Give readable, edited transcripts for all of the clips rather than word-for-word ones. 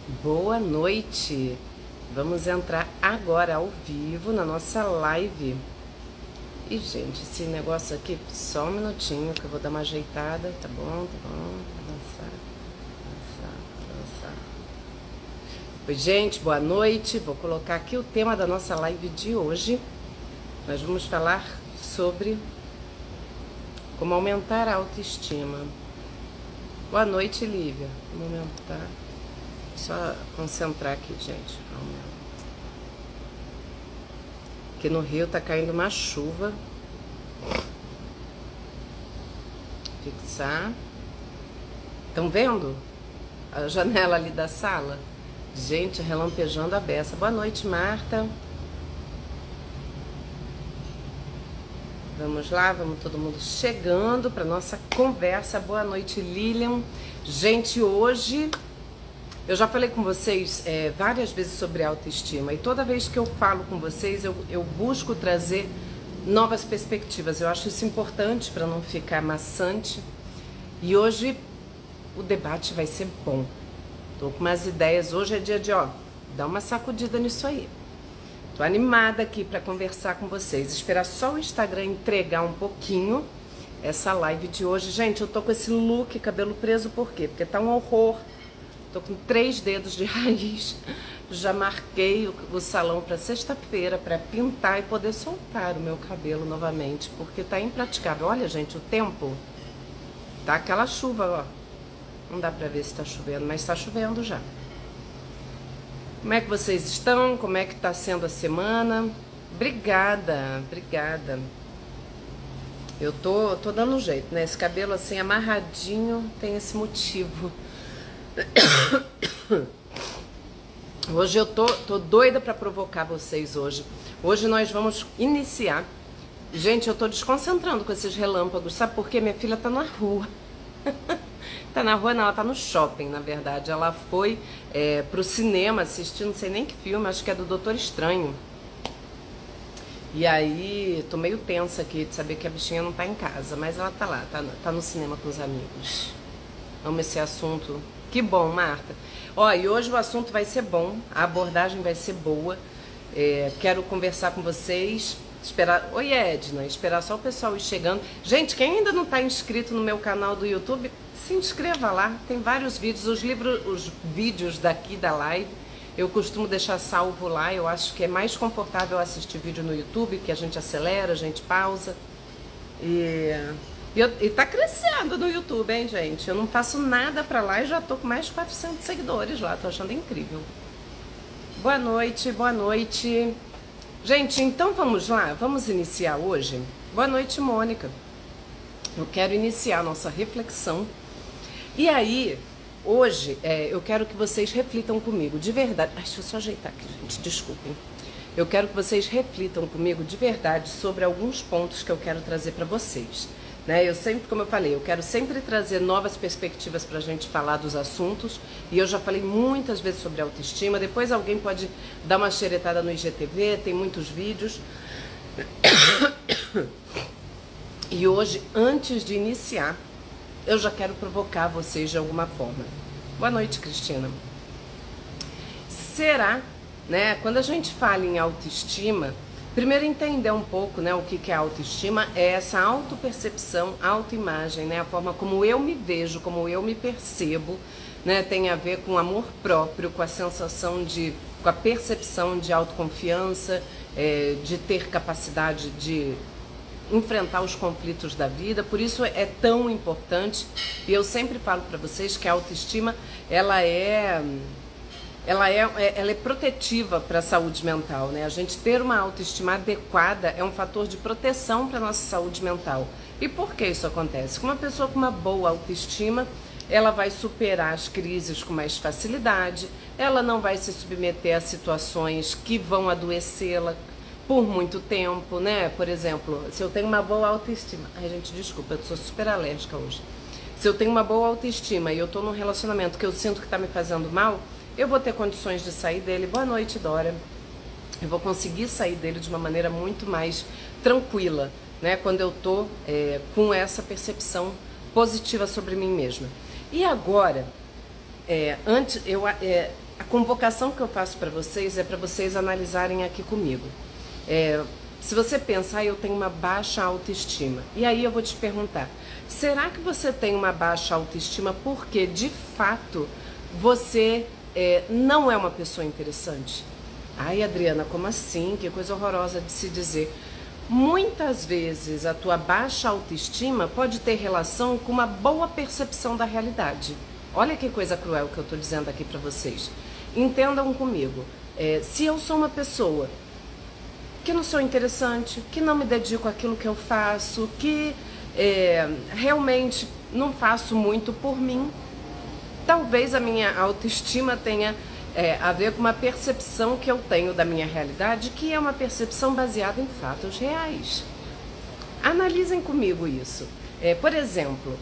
Boa noite! Vamos entrar agora ao vivo na nossa live. E, gente, esse negócio aqui, só um minutinho que eu vou dar uma ajeitada. Tá bom, tá bom. Avançar, avançar, avançar. Oi, gente, boa noite. Vou colocar aqui o tema da nossa live de hoje. Nós vamos falar sobre como aumentar a autoestima. Boa noite, Lívia. Vamos aumentar. Só concentrar aqui, gente. Aqui no Rio tá caindo uma chuva. Fixar. Estão vendo a janela ali da sala? Gente, relampejando a beça. Boa noite, Marta. Vamos lá, vamos todo mundo chegando para nossa conversa. Boa noite, Lilian. Gente, hoje eu já falei com vocês várias vezes sobre autoestima e toda vez que eu falo com vocês eu busco trazer novas perspectivas. Eu acho isso importante para não ficar maçante. E hoje o debate vai ser bom. Tô com umas ideias. Hoje é dia de, dar uma sacudida nisso aí. Tô animada aqui para conversar com vocês. Esperar só o Instagram entregar um pouquinho essa live de hoje. Gente, eu tô com esse look, cabelo preso, por quê? Porque tá um horror. Tô com 3 dedos de raiz. Já marquei o salão para sexta-feira para pintar e poder soltar o meu cabelo novamente, porque tá impraticável. Olha, gente, o tempo tá aquela chuva, ó. Não dá para ver se tá chovendo, mas tá chovendo já. Como é que vocês estão? Como é que tá sendo a semana? Obrigada, obrigada. Eu tô dando um jeito, né? Esse cabelo assim amarradinho tem esse motivo. Hoje eu tô doida pra provocar vocês hoje. Hoje nós vamos iniciar. Gente, eu tô desconcentrando com esses relâmpagos. Sabe por quê? Minha filha tá na rua. Tá na rua não, ela tá no shopping, na verdade. Ela foi pro cinema assistir, não sei nem que filme, acho que é do Doutor Estranho. E aí, tô meio tensa aqui de saber que a bichinha não tá em casa. Mas ela tá lá, tá no cinema com os amigos. Amo esse assunto. Que bom, Marta. E hoje o assunto vai ser bom, a abordagem vai ser boa. Quero conversar com vocês. Oi, Edna, esperar só o pessoal ir chegando. Gente, quem ainda não está inscrito no meu canal do YouTube, se inscreva lá. Tem vários vídeos, os vídeos daqui da live. Eu costumo deixar salvo lá. Eu acho que é mais confortável assistir vídeo no YouTube, que a gente acelera, a gente pausa. E tá crescendo no YouTube, hein, gente? Eu não faço nada pra lá e já tô com mais de 400 seguidores lá. Tô achando incrível. Boa noite, boa noite. Gente, então vamos lá? Vamos iniciar hoje? Boa noite, Mônica. Eu quero iniciar a nossa reflexão. E aí, hoje, eu quero que vocês reflitam comigo, de verdade. Deixa eu só ajeitar aqui, gente, desculpem. Eu quero que vocês reflitam comigo, de verdade, sobre alguns pontos que eu quero trazer pra vocês. Eu sempre, como eu falei, eu quero sempre trazer novas perspectivas para a gente falar dos assuntos. E eu já falei muitas vezes sobre autoestima. Depois alguém pode dar uma xeretada no IGTV, tem muitos vídeos. E hoje, antes de iniciar, eu já quero provocar vocês de alguma forma. Boa noite, Cristina. Será, quando a gente fala em autoestima, primeiro entender um pouco, o que é autoestima, é essa autopercepção, autoimagem, a forma como eu me vejo, como eu me percebo, tem a ver com amor próprio, com a sensação com a percepção de autoconfiança, de ter capacidade de enfrentar os conflitos da vida. Por isso é tão importante, e eu sempre falo para vocês que a autoestima, ela é protetiva para a saúde mental, A gente ter uma autoestima adequada é um fator de proteção para a nossa saúde mental. E por que isso acontece? Com uma pessoa com uma boa autoestima, ela vai superar as crises com mais facilidade, ela não vai se submeter a situações que vão adoecê-la por muito tempo, Por exemplo, se eu tenho uma boa autoestima... Ai, gente, desculpa, eu sou super alérgica hoje. Se eu tenho uma boa autoestima e eu tô num relacionamento que eu sinto que tá me fazendo mal, eu vou ter condições de sair dele. Boa noite, Dora. Eu vou conseguir sair dele de uma maneira muito mais tranquila, quando eu tô com essa percepção positiva sobre mim mesma. E agora, a convocação que eu faço para vocês é para vocês analisarem aqui comigo. Se você pensar, eu tenho uma baixa autoestima. E aí eu vou te perguntar, será que você tem uma baixa autoestima porque, de fato, você não é uma pessoa interessante? Ai, Adriana, como assim? Que coisa horrorosa de se dizer. Muitas vezes a tua baixa autoestima pode ter relação com uma boa percepção da realidade. Olha que coisa cruel que eu estou dizendo aqui para vocês. Entendam comigo. Se eu sou uma pessoa que não sou interessante, que não me dedico àquilo que eu faço, que realmente não faço muito por mim, talvez a minha autoestima tenha a ver com uma percepção que eu tenho da minha realidade, que é uma percepção baseada em fatos reais. Analisem comigo isso. Por exemplo,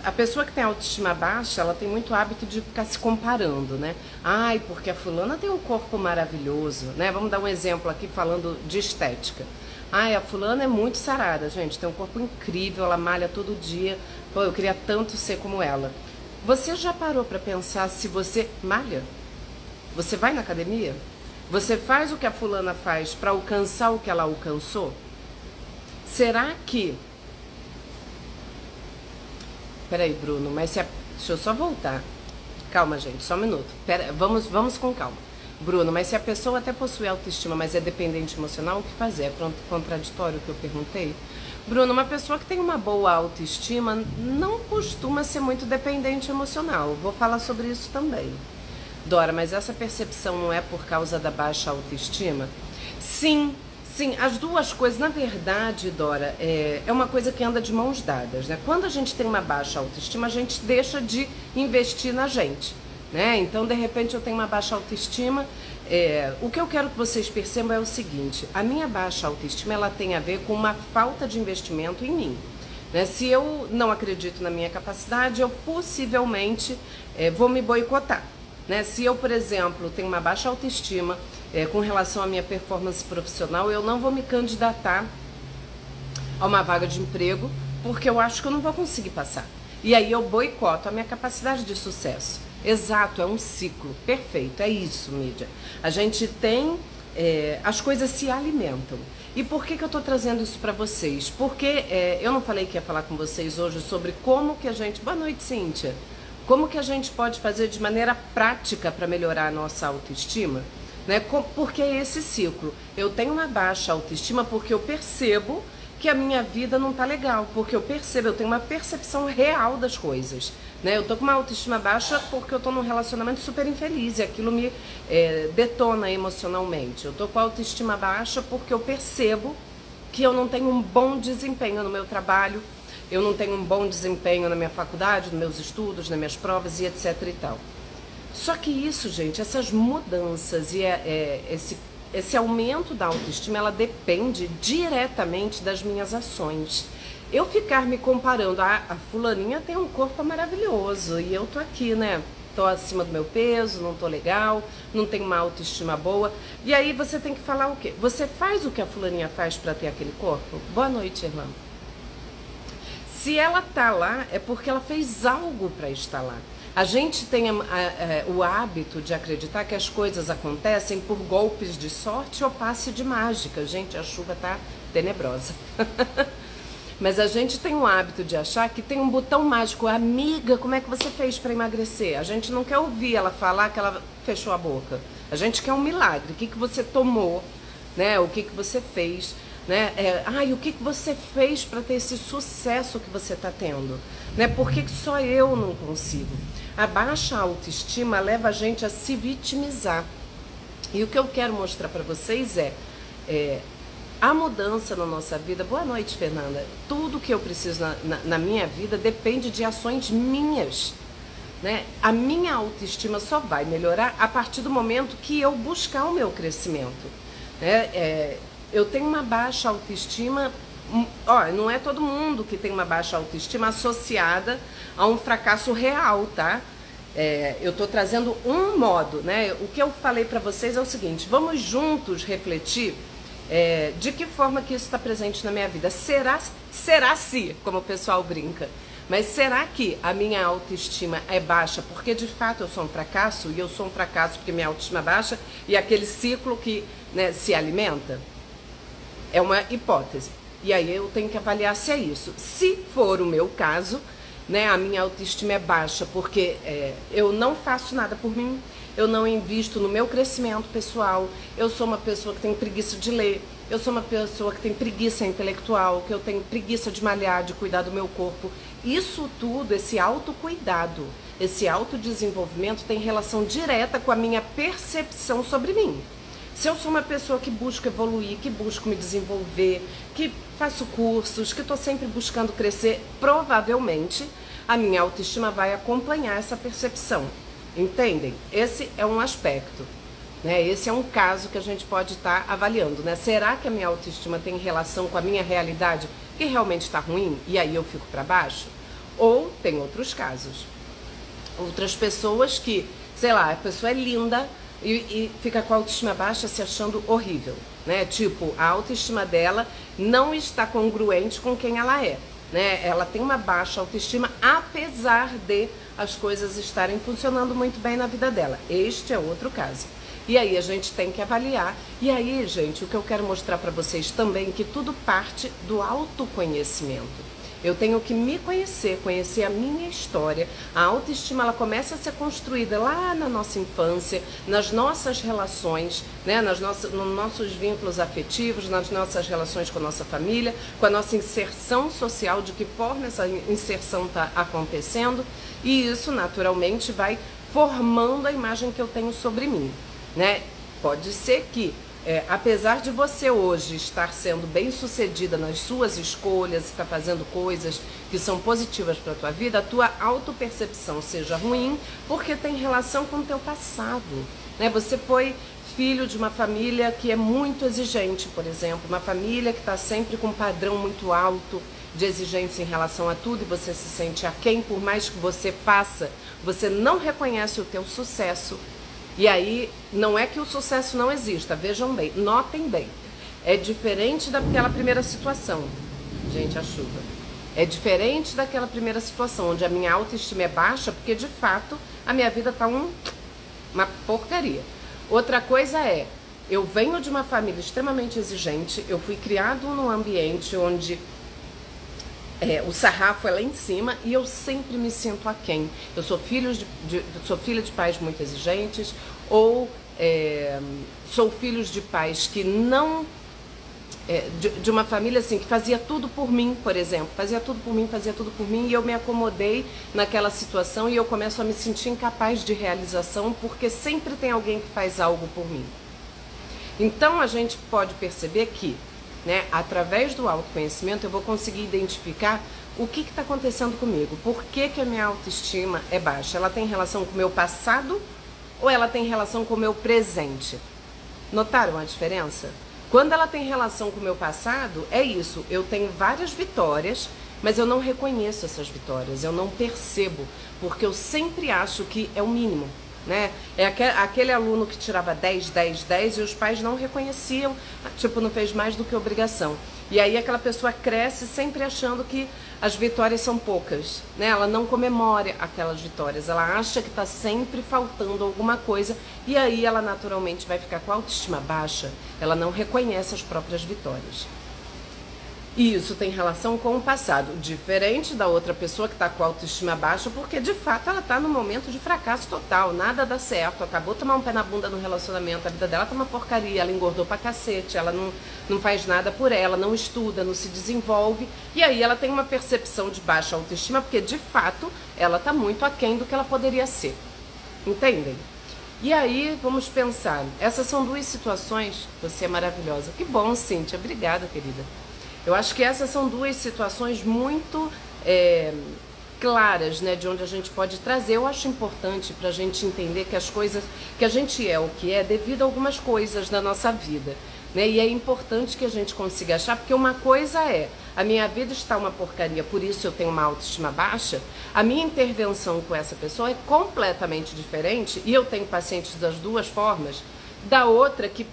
a pessoa que tem autoestima baixa, ela tem muito hábito de ficar se comparando, né? Ai, porque a fulana tem um corpo maravilhoso, né? Vamos dar um exemplo aqui falando de estética. Ai, a fulana é muito sarada, gente, tem um corpo incrível, ela malha todo dia. Pô, eu queria tanto ser como ela. Você já parou para pensar se você malha? Você vai na academia? Você faz o que a fulana faz para alcançar o que ela alcançou? Será que... Peraí, Bruno, mas se a... Deixa eu só voltar. Calma, gente, só um minuto. Vamos com calma. Bruno, mas se a pessoa até possui autoestima, mas é dependente emocional, o que fazer? É contraditório o que eu perguntei? Bruno, uma pessoa que tem uma boa autoestima não costuma ser muito dependente emocional. Vou falar sobre isso também. Dora, mas essa percepção não é por causa da baixa autoestima? Sim, as duas coisas, na verdade, Dora, é uma coisa que anda de mãos dadas, né? Quando a gente tem uma baixa autoestima, a gente deixa de investir na gente, né? Então, de repente, eu tenho uma baixa autoestima. O que eu quero que vocês percebam é o seguinte: a minha baixa autoestima, ela tem a ver com uma falta de investimento em mim, né? Se eu não acredito na minha capacidade, eu possivelmente vou me boicotar, né? Se eu, por exemplo, tenho uma baixa autoestima com relação à minha performance profissional, eu não vou me candidatar a uma vaga de emprego porque eu acho que eu não vou conseguir passar. E aí eu boicoto a minha capacidade de sucesso. Exato, é um ciclo. Perfeito, é isso, mídia. A gente tem... as coisas se alimentam. E por que eu estou trazendo isso para vocês? Porque eu não falei que ia falar com vocês hoje sobre como que a gente... Boa noite, Cíntia. Como que a gente pode fazer de maneira prática para melhorar a nossa autoestima? Né? Porque é esse ciclo. Eu tenho uma baixa autoestima porque eu percebo que a minha vida não tá legal, porque eu tenho uma percepção real das coisas, né? Eu tô com uma autoestima baixa porque eu tô num relacionamento super infeliz e aquilo me detona emocionalmente. Eu tô com a autoestima baixa porque eu percebo que eu não tenho um bom desempenho no meu trabalho, eu não tenho um bom desempenho na minha faculdade, nos meus estudos, nas minhas provas e etc e tal. Só que isso, gente, essas mudanças e esse aumento da autoestima, ela depende diretamente das minhas ações. Eu ficar me comparando, a fulaninha tem um corpo maravilhoso e eu tô aqui, né? Tô acima do meu peso, não tô legal, não tenho uma autoestima boa. E aí você tem que falar o quê? Você faz o que a fulaninha faz para ter aquele corpo? Boa noite, irmã. Se ela tá lá, é porque ela fez algo para estar lá. A gente tem o hábito de acreditar que as coisas acontecem por golpes de sorte ou passe de mágica. Gente, a chuva tá tenebrosa. Mas a gente tem o hábito de achar que tem um botão mágico. Amiga, como é que você fez para emagrecer? A gente não quer ouvir ela falar que ela fechou a boca. A gente quer um milagre. O que você tomou, né? O que você fez, né? O que você fez para ter esse sucesso que você está tendo, né? Por que só eu não consigo? A baixa autoestima leva a gente a se vitimizar. E o que eu quero mostrar para vocês a mudança na nossa vida. Boa noite, Fernanda. Tudo que eu preciso na minha vida depende de ações minhas, né? A minha autoestima só vai melhorar a partir do momento que eu buscar o meu crescimento, né? Eu tenho uma baixa autoestima. Não é todo mundo que tem uma baixa autoestima associada a um fracasso real, tá? Eu tô trazendo um modo, né? O que eu falei para vocês é o seguinte: vamos juntos refletir de que forma que isso está presente na minha vida. Será se, como o pessoal brinca, Mas será que a minha autoestima é baixa porque de fato eu sou um fracasso? E eu sou um fracasso porque minha autoestima é baixa e aquele ciclo que, né, se alimenta? É uma hipótese. E aí eu tenho que avaliar se é isso. Se for o meu caso, né, a minha autoestima é baixa porque eu não faço nada por mim, eu não invisto no meu crescimento pessoal, eu sou uma pessoa que tem preguiça de ler, eu sou uma pessoa que tem preguiça intelectual, que eu tenho preguiça de malhar, de cuidar do meu corpo. Isso tudo, esse autocuidado, esse autodesenvolvimento tem relação direta com a minha percepção sobre mim. Se eu sou uma pessoa que busca evoluir, que busco me desenvolver, que faço cursos, que estou sempre buscando crescer, provavelmente a minha autoestima vai acompanhar essa percepção. Entendem? Esse é um aspecto, né? Esse é um caso que a gente pode estar avaliando, né? Será que a minha autoestima tem relação com a minha realidade que realmente está ruim e aí eu fico para baixo? Ou tem outros casos. Outras pessoas que, sei lá, a pessoa é linda e fica com a autoestima baixa se achando horrível, né? Tipo, a autoestima dela não está congruente com quem ela é, né? Ela tem uma baixa autoestima apesar de as coisas estarem funcionando muito bem na vida dela. Este é outro caso. E aí a gente tem que avaliar. E aí, gente, o que eu quero mostrar para vocês também, que tudo parte do autoconhecimento. Eu tenho que me conhecer, conhecer a minha história. A autoestima, ela começa a ser construída lá na nossa infância, nas nossas relações, né? Nos nossos vínculos afetivos, nas nossas relações com a nossa família, com a nossa inserção social, de que forma essa inserção está acontecendo. E isso, naturalmente, vai formando a imagem que eu tenho sobre mim, né? Pode ser que apesar de você hoje estar sendo bem sucedida nas suas escolhas, está fazendo coisas que são positivas para a tua vida, a tua autopercepção seja ruim porque tem relação com o teu passado, né? Você foi filho de uma família que é muito exigente, por exemplo, uma família que está sempre com um padrão muito alto de exigência em relação a tudo e você se sente aquém, por mais que você faça, você não reconhece o teu sucesso. E aí, não é que o sucesso não exista, vejam bem, notem bem. É diferente daquela primeira situação. Gente, a chuva. É diferente daquela primeira situação, onde a minha autoestima é baixa, porque de fato a minha vida tá uma porcaria. Outra coisa é, eu venho de uma família extremamente exigente, eu fui criado num ambiente onde o sarrafo é lá em cima e eu sempre me sinto aquém. Eu sou sou filha de pais muito exigentes ou sou filho de pais que não... de uma família assim, que fazia tudo por mim, por exemplo. Fazia tudo por mim e eu me acomodei naquela situação e eu começo a me sentir incapaz de realização porque sempre tem alguém que faz algo por mim. Então a gente pode perceber que, né, através do autoconhecimento eu vou conseguir identificar o que está acontecendo comigo, por que a minha autoestima é baixa. Ela tem relação com o meu passado ou ela tem relação com o meu presente? Notaram a diferença? Quando ela tem relação com o meu passado, é isso, eu tenho várias vitórias, mas eu não reconheço essas vitórias, eu não percebo, porque eu sempre acho que é o mínimo. Né? É aquele aluno que tirava 10, 10, 10 e os pais não reconheciam, tipo, não fez mais do que obrigação. E aí aquela pessoa cresce sempre achando que as vitórias são poucas, né? Ela não comemora aquelas vitórias, ela acha que está sempre faltando alguma coisa e aí ela naturalmente vai ficar com a autoestima baixa, ela não reconhece as próprias vitórias. E isso tem relação com o passado, diferente da outra pessoa que está com a autoestima baixa, porque de fato ela está num momento de fracasso total, nada dá certo, acabou de tomar um pé na bunda no relacionamento, a vida dela tá uma porcaria, ela engordou pra cacete, ela não faz nada por ela, não estuda, não se desenvolve, e aí ela tem uma percepção de baixa autoestima, porque de fato ela tá muito aquém do que ela poderia ser, entendem? E aí, vamos pensar, essas são duas situações, você é maravilhosa, que bom, Cíntia, obrigada, querida. Eu acho que essas são duas situações muito claras, né, de onde a gente pode trazer. Eu acho importante para a gente entender que as coisas, que a gente é o que é devido a algumas coisas da nossa vida, né, e é importante que a gente consiga achar, porque uma coisa é, a minha vida está uma porcaria, por isso eu tenho uma autoestima baixa, a minha intervenção com essa pessoa é completamente diferente, e eu tenho pacientes das duas formas, da outra que,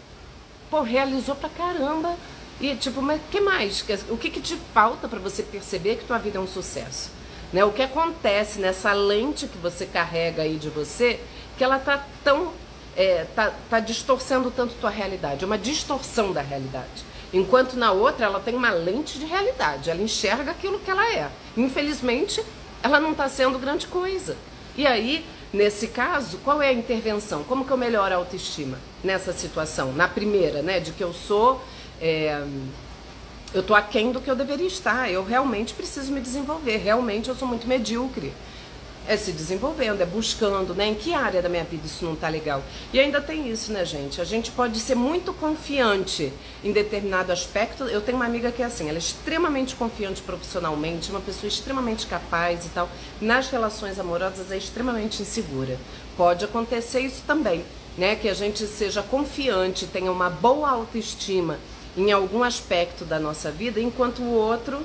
pô, realizou pra caramba. E tipo, mas o que mais? O que te falta para você perceber que tua vida é um sucesso? né? O que acontece nessa lente que você carrega aí de você, que ela tá tão tá distorcendo tanto tua realidade, é uma distorção da realidade. Enquanto na outra ela tem uma lente de realidade, ela enxerga aquilo que ela é. Infelizmente, ela não está sendo grande coisa. E aí, nesse caso, qual é a intervenção? Como que eu melhoro a autoestima nessa situação? Na primeira, né, de que eu sou... eu tô aquém do que eu deveria estar, eu realmente preciso me desenvolver, realmente eu sou muito medíocre. É se desenvolvendo, é buscando, né? Em que área da minha vida isso não tá legal? E ainda tem isso, né, gente? A gente pode ser muito confiante em determinado aspecto. Eu tenho uma amiga que é assim, ela é extremamente confiante profissionalmente, uma pessoa extremamente capaz e tal. Nas relações amorosas é extremamente insegura. Pode acontecer isso também, né? Que a gente seja confiante, tenha uma boa autoestima em algum aspecto da nossa vida, enquanto o outro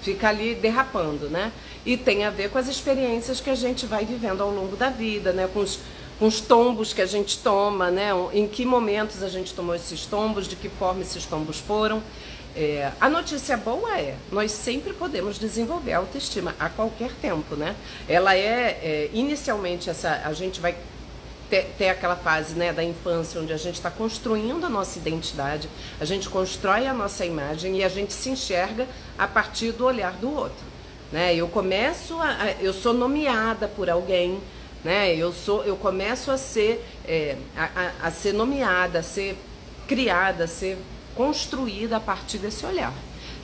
fica ali derrapando, né? E tem a ver com as experiências que a gente vai vivendo ao longo da vida, né? Com os tombos que a gente toma, né? Em que momentos a gente tomou esses tombos, de que forma esses tombos foram. A notícia boa nós sempre podemos desenvolver a autoestima a qualquer tempo, né? Ela inicialmente, a gente vai ter aquela fase, né, da infância, onde a gente está construindo a nossa identidade, a gente constrói a nossa imagem e a gente se enxerga a partir do olhar do outro, né? Eu sou nomeada por alguém, né? Eu começo a ser a ser nomeada, a ser criada, a ser construída a partir desse olhar.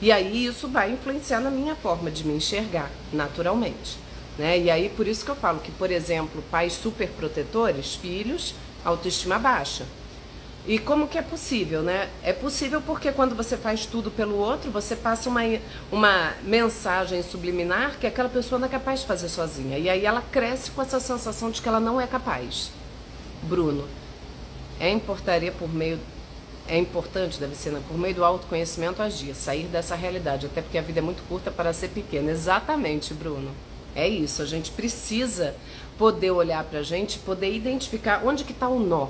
E aí isso vai influenciar na minha forma de me enxergar, naturalmente. Né? E aí por isso que eu falo que, por exemplo, pais super protetores, filhos, autoestima baixa. E como que é possível, né? É possível porque quando você faz tudo pelo outro, você passa uma mensagem subliminar que aquela pessoa não é capaz de fazer sozinha. E aí ela cresce com essa sensação de que ela não é capaz. Bruno, é importante, deve ser, né? Por meio do autoconhecimento agir, sair dessa realidade, até porque a vida é muito curta para ser pequena. Exatamente, Bruno. É isso, a gente precisa poder olhar pra gente, poder identificar onde que tá o nó,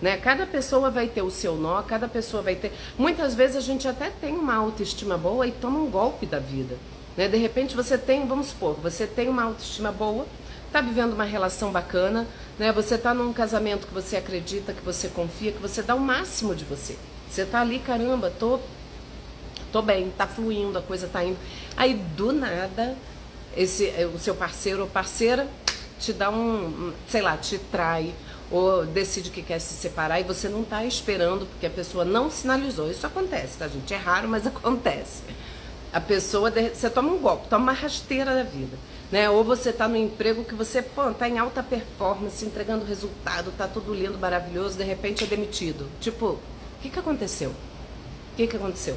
né? Cada pessoa vai ter o seu nó, cada pessoa vai ter... Muitas vezes a gente até tem uma autoestima boa e toma um golpe da vida, né? De repente você tem, vamos supor, você tem uma autoestima boa, tá vivendo uma relação bacana, né? Você tá num casamento que você acredita, que você confia, que você dá o máximo de você. Você tá ali, caramba, tô bem, tá fluindo, a coisa tá indo. Aí do nada... o seu parceiro ou parceira te dá sei lá, te trai ou decide que quer se separar e você não tá esperando porque a pessoa não sinalizou. Isso acontece, tá, gente? É raro, mas acontece. A pessoa, você toma um golpe, toma uma rasteira da vida, né? Ou você tá no emprego que você, tá em alta performance, entregando resultado, tá tudo lindo, maravilhoso, de repente é demitido. Tipo, o que aconteceu? O que aconteceu?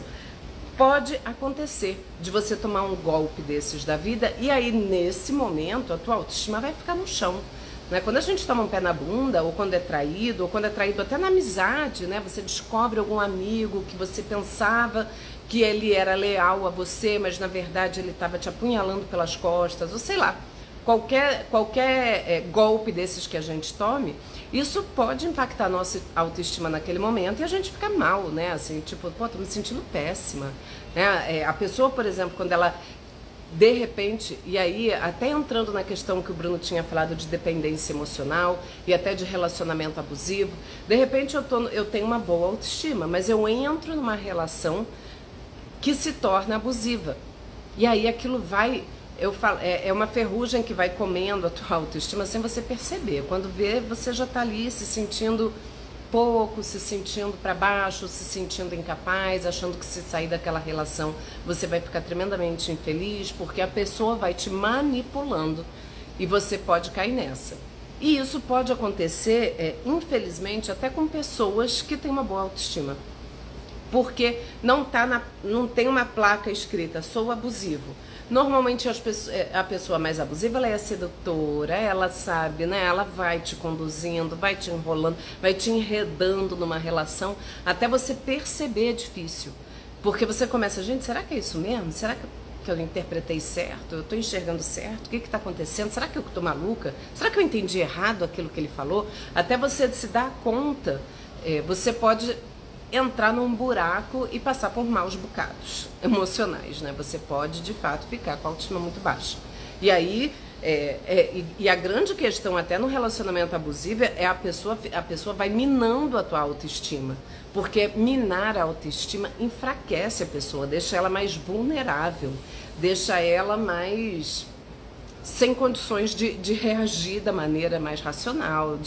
Pode acontecer de você tomar um golpe desses da vida e aí nesse momento a tua autoestima vai ficar no chão, né? Quando a gente toma um pé na bunda, ou quando é traído até na amizade, né? Você descobre algum amigo que você pensava que ele era leal a você, mas na verdade ele estava te apunhalando pelas costas, ou sei lá, qualquer golpe desses que a gente tome, isso pode impactar a nossa autoestima naquele momento e a gente fica mal, né? Assim, tipo, tô me sentindo péssima, né? A pessoa, por exemplo, quando ela, de repente, e aí até entrando na questão que o Bruno tinha falado de dependência emocional e até de relacionamento abusivo, de repente eu tenho uma boa autoestima, mas eu entro numa relação que se torna abusiva. E aí aquilo vai... Eu falo, é uma ferrugem que vai comendo a tua autoestima sem você perceber. Quando vê, você já tá ali se sentindo pouco, se sentindo para baixo, se sentindo incapaz, achando que se sair daquela relação você vai ficar tremendamente infeliz, porque a pessoa vai te manipulando e você pode cair nessa. E isso pode acontecer, infelizmente, até com pessoas que têm uma boa autoestima. Porque não tem uma placa escrita, sou abusivo. Normalmente a pessoa mais abusiva, ela é sedutora, ela sabe, né? Ela vai te conduzindo, vai te enrolando, vai te enredando numa relação, até você perceber é difícil. Porque você começa, gente, será que é isso mesmo? Será que eu interpretei certo? Eu estou enxergando certo? O que está acontecendo? Será que eu estou maluca? Será que eu entendi errado aquilo que ele falou? Até você se dar conta, você pode entrar num buraco e passar por maus bocados emocionais, né? Você pode, de fato, ficar com a autoestima muito baixa. E aí, e a grande questão até no relacionamento abusivo é a pessoa vai minando a tua autoestima. Porque minar a autoestima enfraquece a pessoa, deixa ela mais vulnerável, deixa ela mais sem condições de reagir da maneira mais racional,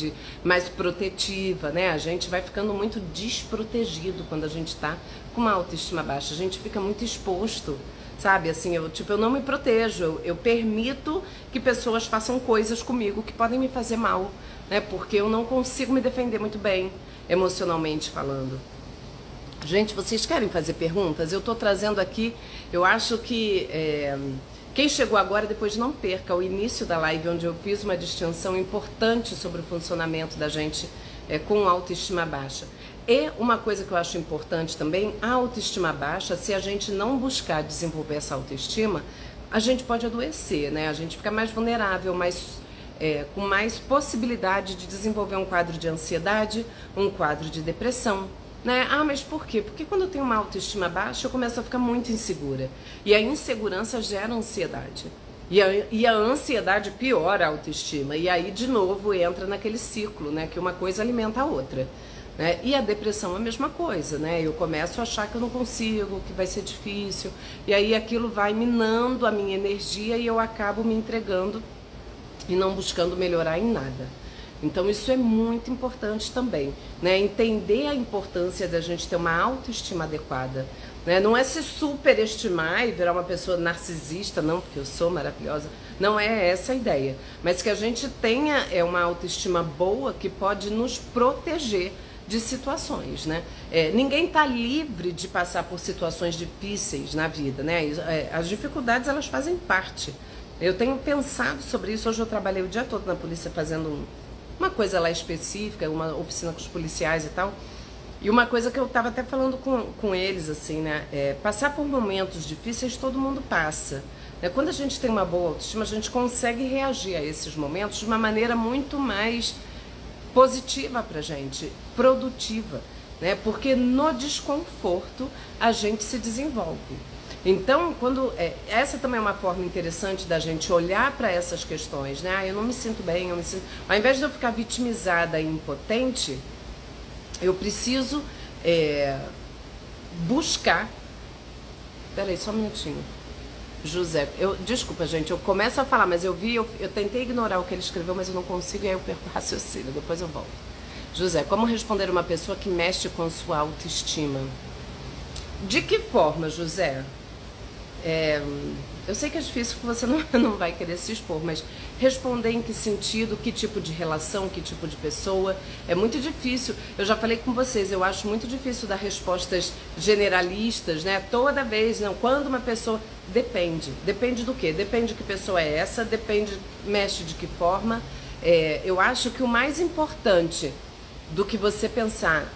mais protetiva, né? A gente vai ficando muito desprotegido quando a gente tá com uma autoestima baixa, a gente fica muito exposto, sabe? Assim, eu não me protejo, eu permito que pessoas façam coisas comigo que podem me fazer mal, né? Porque eu não consigo me defender muito bem, emocionalmente falando. Gente, vocês querem fazer perguntas? Eu tô trazendo aqui, eu acho que quem chegou agora, depois não perca o início da live, onde eu fiz uma distinção importante sobre o funcionamento da gente com autoestima baixa. E uma coisa que eu acho importante também, a autoestima baixa, se a gente não buscar desenvolver essa autoestima, a gente pode adoecer, né? A gente fica mais vulnerável, com mais possibilidade de desenvolver um quadro de ansiedade, um quadro de depressão. Né? Ah, mas por quê? Porque quando eu tenho uma autoestima baixa, eu começo a ficar muito insegura. E a insegurança gera ansiedade. E a ansiedade piora a autoestima. E aí, de novo, entra naquele ciclo, né? Que uma coisa alimenta a outra. Né? E a depressão é a mesma coisa, né? Eu começo a achar que eu não consigo, que vai ser difícil. E aí aquilo vai minando a minha energia e eu acabo me entregando e não buscando melhorar em nada. Então isso é muito importante também, né? Entender a importância da gente ter uma autoestima adequada, né? Não é se superestimar e virar uma pessoa narcisista, não, porque eu sou maravilhosa, não é essa a ideia, mas que a gente tenha uma autoestima boa que pode nos proteger de situações, né? Ninguém está livre de passar por situações difíceis na vida, né? As dificuldades, elas fazem parte. Eu tenho pensado sobre isso, hoje eu trabalhei o dia todo na polícia fazendo uma coisa lá específica, uma oficina com os policiais e tal. E uma coisa que eu estava até falando com eles, assim, né? Passar por momentos difíceis todo mundo passa. Né? Quando a gente tem uma boa autoestima, a gente consegue reagir a esses momentos de uma maneira muito mais positiva pra gente, produtiva. Né? Porque no desconforto a gente se desenvolve. Então, essa também é uma forma interessante da gente olhar para essas questões, né? Ah, eu não me sinto bem, Ao invés de eu ficar vitimizada e impotente, eu preciso buscar... Peraí, só um minutinho. José, desculpa, gente, eu começo a falar, mas eu tentei ignorar o que ele escreveu, mas eu não consigo, e aí eu perco o raciocínio, depois eu volto. José, como responder uma pessoa que mexe com sua autoestima? De que forma, José? Eu sei que é difícil, que você não vai querer se expor, mas responder em que sentido, que tipo de relação, que tipo de pessoa, é muito difícil. Eu já falei com vocês, eu acho muito difícil dar respostas generalistas, né? Toda vez, não, quando uma pessoa... Depende do quê? Depende de que pessoa é essa, mexe de que forma. Eu acho que o mais importante do que você pensar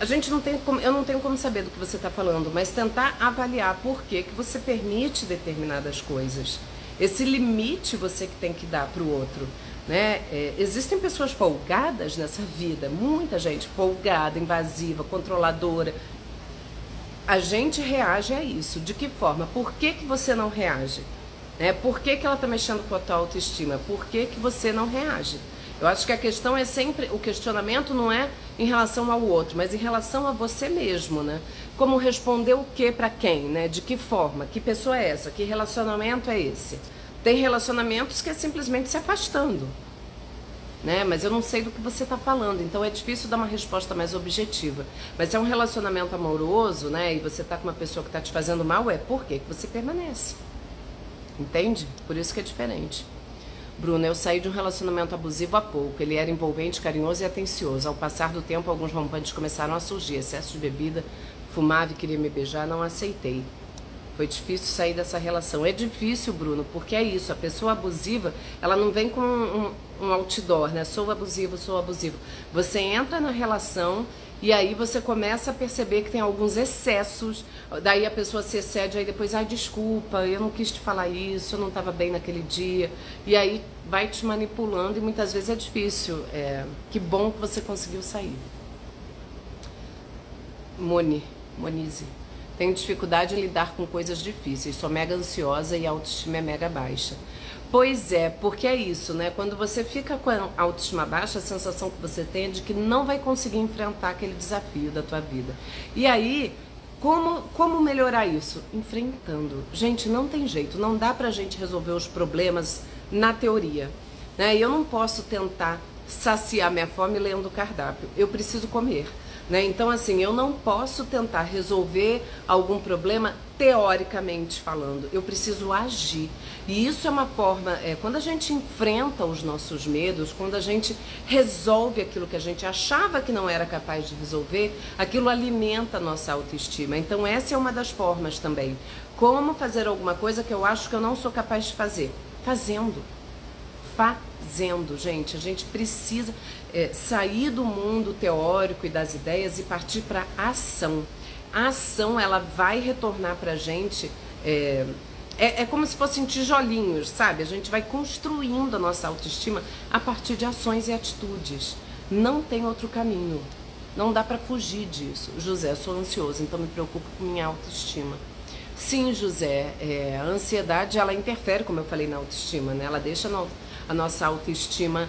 eu não tenho como saber do que você está falando, mas tentar avaliar por que você permite determinadas coisas. Esse limite você que tem que dar para o outro, né? Existem pessoas folgadas nessa vida, muita gente folgada, invasiva, controladora. A gente reage a isso. De que forma? Por que você não reage? Por que ela está mexendo com a tua autoestima? Por que você não reage? Eu acho que a questão é sempre, o questionamento não é em relação ao outro, mas em relação a você mesmo, né? Como responder o que para quem, né? De que forma? Que pessoa é essa? Que relacionamento é esse? Tem relacionamentos que é simplesmente se afastando, né? Mas eu não sei do que você está falando, então é difícil dar uma resposta mais objetiva. Mas se é um relacionamento amoroso, né? E você está com uma pessoa que está te fazendo mal, por que você permanece? Entende? Por isso que é diferente. Bruna, eu saí de um relacionamento abusivo há pouco. Ele era envolvente, carinhoso e atencioso. Ao passar do tempo, alguns rompantes começaram a surgir. Excesso de bebida, fumava e queria me beijar, não aceitei. Foi difícil sair dessa relação. É difícil, Bruno, porque é isso. A pessoa abusiva, ela não vem com um outdoor, né? Sou abusivo, sou abusivo. Você entra na relação e aí você começa a perceber que tem alguns excessos. Daí a pessoa se excede, aí depois, desculpa, eu não quis te falar isso, eu não estava bem naquele dia. E aí vai te manipulando e muitas vezes é difícil. Que bom que você conseguiu sair. Monize. Tenho dificuldade em lidar com coisas difíceis, sou mega ansiosa e a autoestima é mega baixa. Pois é, porque é isso, né? Quando você fica com a autoestima baixa, a sensação que você tem é de que não vai conseguir enfrentar aquele desafio da tua vida. E aí, como melhorar isso? Enfrentando. Gente, não tem jeito, não dá pra gente resolver os problemas na teoria, né? E eu não posso tentar saciar minha fome lendo o cardápio, eu preciso comer. Né? Então, assim, eu não posso tentar resolver algum problema teoricamente falando, eu preciso agir. E isso é uma forma, quando a gente enfrenta os nossos medos, quando a gente resolve aquilo que a gente achava que não era capaz de resolver, aquilo alimenta a nossa autoestima. Então, essa é uma das formas também. Como fazer alguma coisa que eu acho que eu não sou capaz de fazer? Fazendo. Gente, a gente precisa sair do mundo teórico e das ideias e partir para a ação. A ação, ela vai retornar pra gente, é como se fossem tijolinhos, sabe? A gente vai construindo a nossa autoestima a partir de ações e atitudes. Não tem outro caminho, não dá para fugir disso. José, sou ansioso, então me preocupo com minha autoestima. Sim, José, a ansiedade, ela interfere, como eu falei, na autoestima, né? Ela deixa a nossa autoestima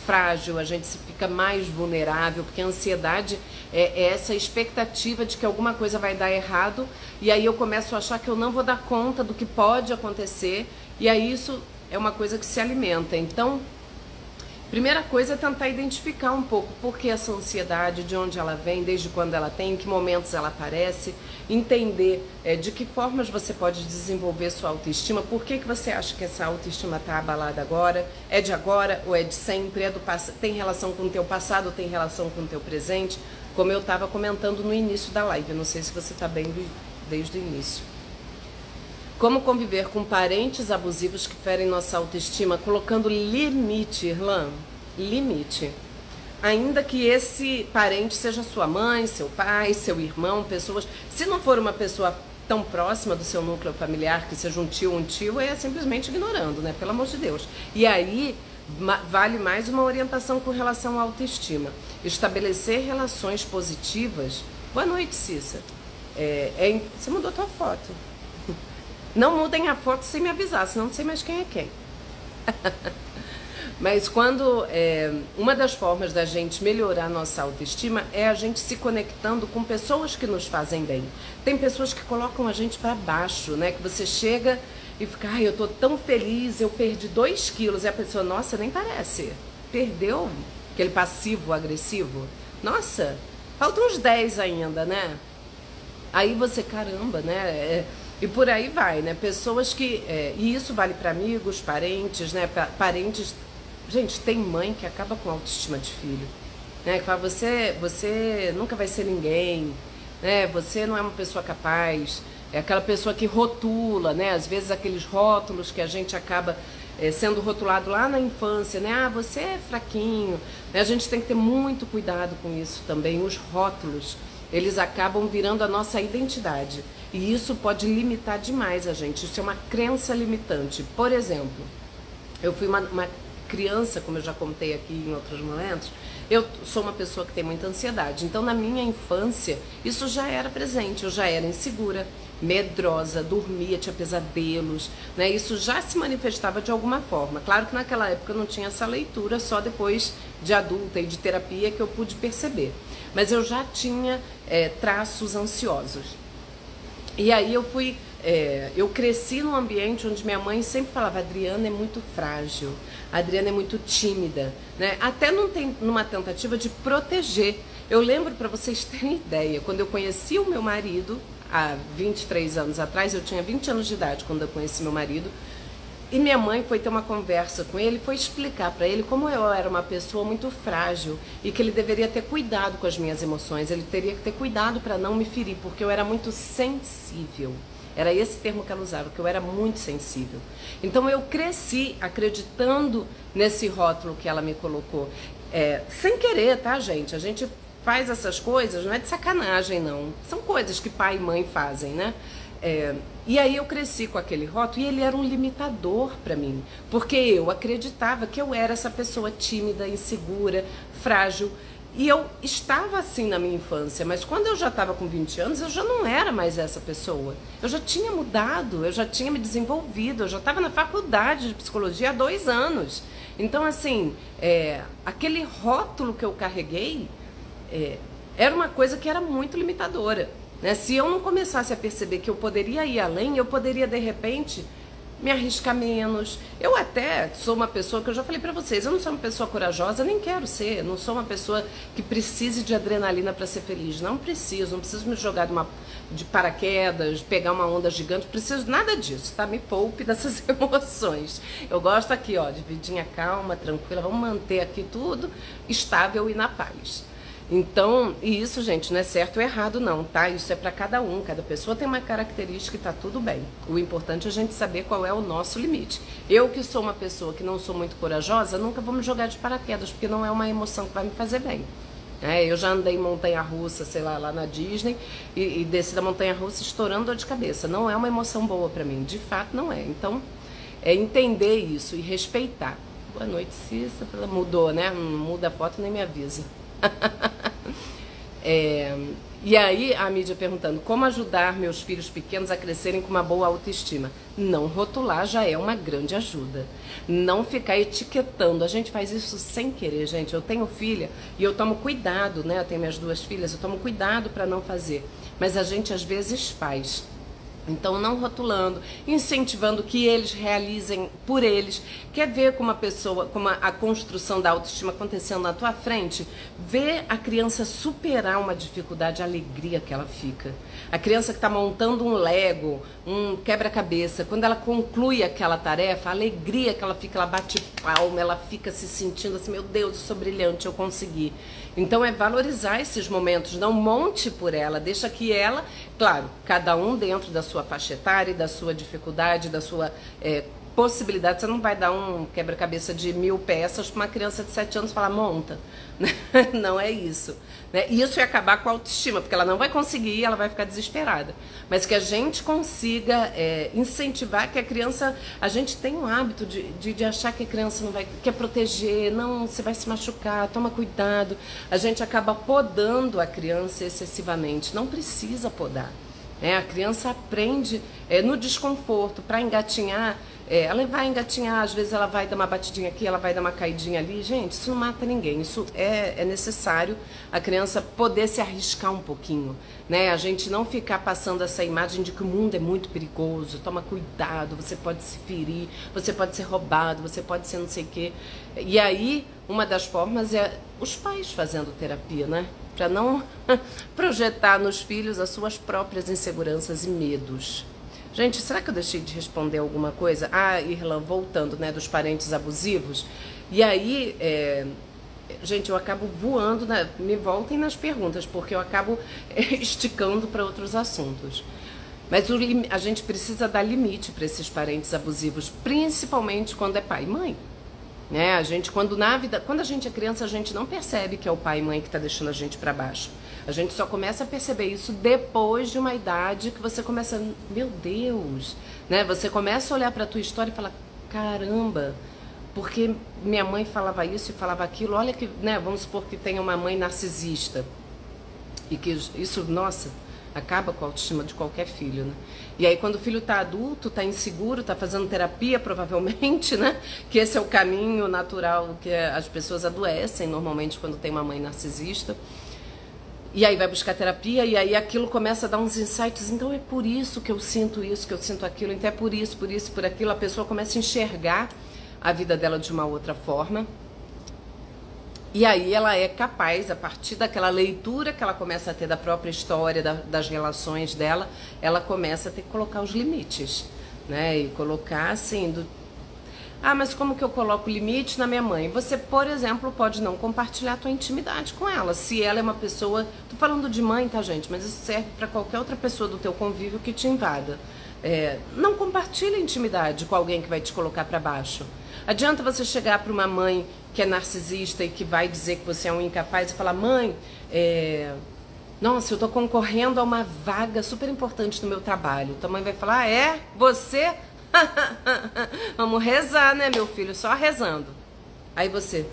frágil, a gente fica mais vulnerável, porque a ansiedade é essa expectativa de que alguma coisa vai dar errado, e aí eu começo a achar que eu não vou dar conta do que pode acontecer, e aí isso é uma coisa que se alimenta. Então, primeira coisa é tentar identificar um pouco por que essa ansiedade, de onde ela vem, desde quando ela tem, em que momentos ela aparece, entender de que formas você pode desenvolver sua autoestima, por que você acha que essa autoestima está abalada agora, é de agora ou é de sempre, tem relação com o teu passado, tem relação com o teu presente, como eu estava comentando no início da live, não sei se você está bem desde o início. Como conviver com parentes abusivos que ferem nossa autoestima, colocando limite, Irlan, limite. Ainda que esse parente seja sua mãe, seu pai, seu irmão, pessoas... Se não for uma pessoa tão próxima do seu núcleo familiar, que seja um tio, é simplesmente ignorando, né? Pelo amor de Deus. E aí, vale mais uma orientação com relação à autoestima. Estabelecer relações positivas... Boa noite, Cissa. Você mudou a tua foto. Não mudem a foto sem me avisar, senão não sei mais quem é quem. Mas quando uma das formas da gente melhorar a nossa autoestima é a gente se conectando com pessoas que nos fazem bem. Tem pessoas que colocam a gente para baixo, né? Que você chega e fica, ai, eu tô tão feliz, eu perdi 2 quilos. E a pessoa, nossa, nem parece. Perdeu aquele passivo agressivo. Nossa, faltam uns 10 ainda, né? Aí você, caramba, né? E por aí vai, né? Pessoas que... e isso vale para amigos, parentes, né? Parentes... Gente, tem mãe que acaba com a autoestima de filho, né? Que fala, você nunca vai ser ninguém, né? Você não é uma pessoa capaz. É aquela pessoa que rotula, né? Às vezes aqueles rótulos que a gente acaba sendo rotulado lá na infância, né? Ah, você é fraquinho. A gente tem que ter muito cuidado com isso também. Os rótulos, eles acabam virando a nossa identidade. E isso pode limitar demais a gente. Isso é uma crença limitante. Por exemplo, eu fui uma criança, como eu já contei aqui em outros momentos, eu sou uma pessoa que tem muita ansiedade. Então, na minha infância, isso já era presente. Eu já era insegura, medrosa, dormia, tinha pesadelos, né? Isso já se manifestava de alguma forma. Claro que naquela época eu não tinha essa leitura, só depois de adulta e de terapia que eu pude perceber. Mas eu já tinha traços ansiosos. E aí eu cresci num ambiente onde minha mãe sempre falava, Adriana é muito frágil, a Adriana é muito tímida, né? Até numa tentativa de proteger. Eu lembro, para vocês terem ideia, quando eu conheci o meu marido, há 23 anos atrás, eu tinha 20 anos de idade quando eu conheci meu marido, e minha mãe foi ter uma conversa com ele, foi explicar para ele como eu era uma pessoa muito frágil e que ele deveria ter cuidado com as minhas emoções, ele teria que ter cuidado para não me ferir, porque eu era muito sensível. Era esse termo que ela usava, que eu era muito sensível. Então eu cresci acreditando nesse rótulo que ela me colocou. Sem querer, tá, gente? A gente faz essas coisas, não é de sacanagem, não. São coisas que pai e mãe fazem, né? E aí eu cresci com aquele rótulo e ele era um limitador para mim, porque eu acreditava que eu era essa pessoa tímida, insegura, frágil. E eu estava assim na minha infância, mas quando eu já estava com 20 anos, eu já não era mais essa pessoa. Eu já tinha mudado, eu já tinha me desenvolvido, eu já estava na faculdade de psicologia há 2 anos. Então, assim, aquele rótulo que eu carreguei era uma coisa que era muito limitadora, né? Se eu não começasse a perceber que eu poderia ir além, eu poderia, de repente, me arriscar menos. Eu até sou uma pessoa que eu já falei pra vocês, eu não sou uma pessoa corajosa, nem quero ser, não sou uma pessoa que precise de adrenalina pra ser feliz, não preciso me jogar de paraquedas, pegar uma onda gigante, preciso nada disso, tá? Me poupe dessas emoções. Eu gosto aqui, ó, de vidinha calma, tranquila, vamos manter aqui tudo estável e na paz. Então, e isso, gente, não é certo ou errado não, tá? Isso é pra cada um, cada pessoa tem uma característica e tá tudo bem. O importante é a gente saber qual é o nosso limite. Eu que sou uma pessoa que não sou muito corajosa, nunca vou me jogar de paraquedas, porque não é uma emoção que vai me fazer bem. Eu já andei em montanha-russa, sei lá na Disney, e desci da montanha-russa estourando dor de cabeça. Não é uma emoção boa pra mim, de fato não é. Então, é entender isso e respeitar. Boa noite, Cissa, mudou, né? Não muda a foto nem me avisa. E aí a mídia perguntando como ajudar meus filhos pequenos a crescerem com uma boa autoestima. Não rotular já é uma grande ajuda. Não ficar etiquetando. A gente faz isso sem querer, gente. Eu tenho filha e eu tomo cuidado, né? Eu tenho minhas 2 filhas, eu tomo cuidado para não fazer. Mas a gente às vezes faz. Então, não rotulando, incentivando que eles realizem por eles. Quer ver como a construção da autoestima acontecendo na tua frente? Ver a criança superar uma dificuldade, a alegria que ela fica. A criança que está montando um Lego, um quebra-cabeça, quando ela conclui aquela tarefa, a alegria que ela fica, ela bate palma, ela fica se sentindo assim, meu Deus, eu sou brilhante, eu consegui. Então é valorizar esses momentos, não monte por ela, deixa que ela, claro, cada um dentro da sua faixa etária, da sua dificuldade, da sua possibilidade. Você não vai dar um quebra-cabeça de 1000 peças para uma criança de 7 anos e falar, monta. Não é isso. Isso é acabar com a autoestima, porque ela não vai conseguir e ela vai ficar desesperada. Mas que a gente consiga incentivar que a criança... A gente tem um hábito de achar que a criança não vai... quer proteger, não, você vai se machucar, toma cuidado. A gente acaba podando a criança excessivamente. Não precisa podar. A criança aprende no desconforto, para engatinhar, ela vai engatinhar, às vezes ela vai dar uma batidinha aqui, ela vai dar uma caidinha ali. Gente, isso não mata ninguém, isso é necessário a criança poder se arriscar um pouquinho, né? A gente não ficar passando essa imagem de que o mundo é muito perigoso, toma cuidado, você pode se ferir, você pode ser roubado, você pode ser não sei o quê. E aí, uma das formas é os pais fazendo terapia, né? Para não projetar nos filhos as suas próprias inseguranças e medos. Gente, será que eu deixei de responder alguma coisa? Irlan, voltando, né, dos parentes abusivos. E aí, gente, eu acabo voando, me voltem nas perguntas, porque eu acabo esticando para outros assuntos. Mas a gente precisa dar limite para esses parentes abusivos, principalmente quando é pai e mãe. A gente, quando a gente é criança, a gente não percebe que é o pai e mãe que está deixando a gente para baixo. A gente só começa a perceber isso depois de uma idade que você começa, meu Deus, né? Você começa a olhar para a tua história e falar, caramba, porque minha mãe falava isso e falava aquilo. Olha que, né? Vamos supor que tenha uma mãe narcisista e que isso, nossa, acaba com a autoestima de qualquer filho, né? E aí quando o filho tá adulto, tá inseguro, tá fazendo terapia provavelmente, né? Que esse é o caminho natural que as pessoas adoecem normalmente quando tem uma mãe narcisista. E aí vai buscar terapia e aí aquilo começa a dar uns insights. Então é por isso que eu sinto isso, que eu sinto aquilo. Então é por isso, por aquilo. A pessoa começa a enxergar a vida dela de uma outra forma. E aí ela é capaz, a partir daquela leitura que ela começa a ter da própria história, das relações dela, ela começa a ter que colocar os limites, né? E colocar assim, mas como que eu coloco limite na minha mãe? Você, por exemplo, pode não compartilhar a tua intimidade com ela. Se ela é uma pessoa... Tô falando de mãe, tá, gente? Mas isso serve para qualquer outra pessoa do teu convívio que te invada. Não compartilha intimidade com alguém que vai te colocar para baixo. Adianta você chegar para uma mãe que é narcisista e que vai dizer que você é um incapaz e falar, mãe, nossa, eu tô concorrendo a uma vaga super importante no meu trabalho. Tua mãe vai falar, você? Vamos rezar, né, meu filho? Só rezando. Aí você,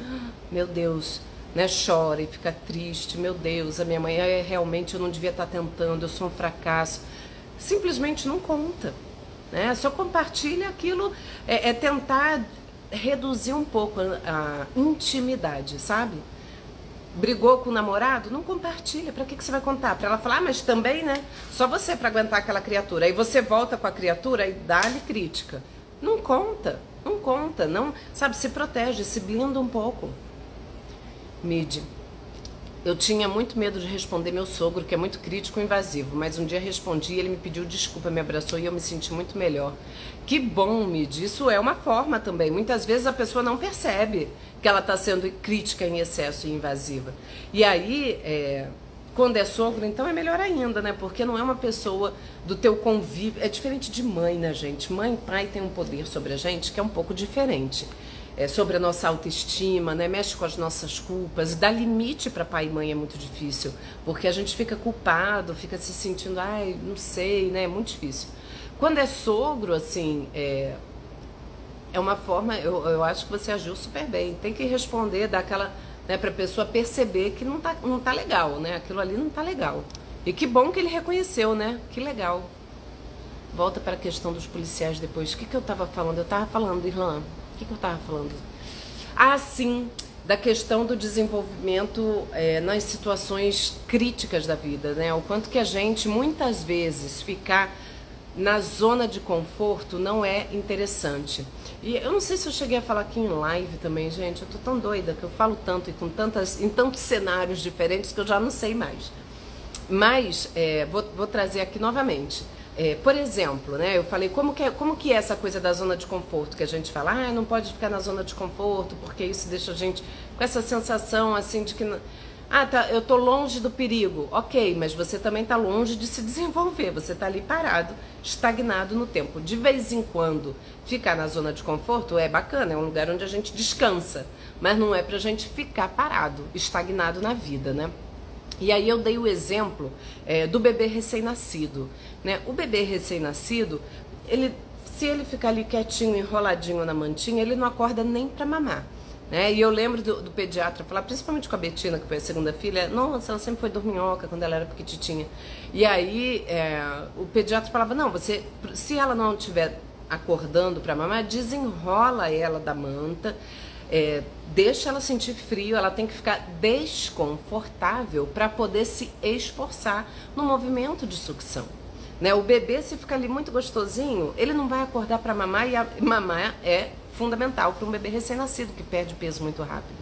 meu Deus, né? Chora e fica triste, meu Deus, a minha mãe realmente eu não devia estar tentando, eu sou um fracasso. Simplesmente não conta, né? Só compartilha aquilo, é tentar reduzir um pouco a intimidade, sabe? Brigou com o namorado? Não compartilha. Pra que você vai contar? Pra ela falar, ah, mas também, né? Só você pra aguentar aquela criatura. Aí você volta com a criatura e dá-lhe crítica. Não conta, não conta, não, sabe? Se protege, se blinda um pouco. Midi, eu tinha muito medo de responder meu sogro, que é muito crítico e invasivo, mas um dia respondi, ele me pediu desculpa, me abraçou e eu me senti muito melhor. Que bom, Midi, isso é uma forma também. Muitas vezes a pessoa não percebe que ela está sendo crítica em excesso e invasiva. E aí, quando é sogro, então é melhor ainda, né? Porque não é uma pessoa do teu convívio. É diferente de mãe, né, gente? Mãe e pai têm um poder sobre a gente que é um pouco diferente. Sobre a nossa autoestima, né? Mexe com as nossas culpas. Dar limite para pai e mãe é muito difícil, porque a gente fica culpado, fica se sentindo, ai, não sei, né? É muito difícil. Quando é sogro, assim, é uma forma, eu acho que você agiu super bem. Tem que responder, dar aquela, né, pra pessoa perceber que não tá legal, né? Aquilo ali não tá legal. E que bom que ele reconheceu, né? Que legal. Volta para a questão dos policiais depois. O que eu tava falando? Eu tava falando, Irlan. O que eu tava falando? Ah, sim, da questão do desenvolvimento nas situações críticas da vida, né? O quanto que a gente, muitas vezes, ficar na zona de conforto não é interessante. E eu não sei se eu cheguei a falar aqui em live também, gente. Eu tô tão doida que eu falo tanto e em tantos cenários diferentes que eu já não sei mais. Mas vou trazer aqui novamente. Por exemplo, né, eu falei como que é essa coisa da zona de conforto, que a gente fala, ah, não pode ficar na zona de conforto, porque isso deixa a gente com essa sensação assim de que, ah, tá, eu tô longe do perigo. Ok, mas você também tá longe de se desenvolver, você tá ali parado, estagnado no tempo. De vez em quando, ficar na zona de conforto é bacana, é um lugar onde a gente descansa, mas não é pra gente ficar parado, estagnado na vida, né? E aí eu dei o exemplo do bebê recém-nascido, né? O bebê recém-nascido, se ele ficar ali quietinho, enroladinho na mantinha, ele não acorda nem para mamar, né? E eu lembro do pediatra falar, principalmente com a Betina, que foi a segunda filha, nossa, ela sempre foi dorminhoca quando ela era pequititinha. E aí o pediatra falava, não, se ela não estiver acordando para mamar, desenrola ela da manta, deixa ela sentir frio, ela tem que ficar desconfortável para poder se esforçar no movimento de sucção, né? O bebê, se ficar ali muito gostosinho, ele não vai acordar para mamar, e mamar é fundamental para um bebê recém-nascido que perde peso muito rápido.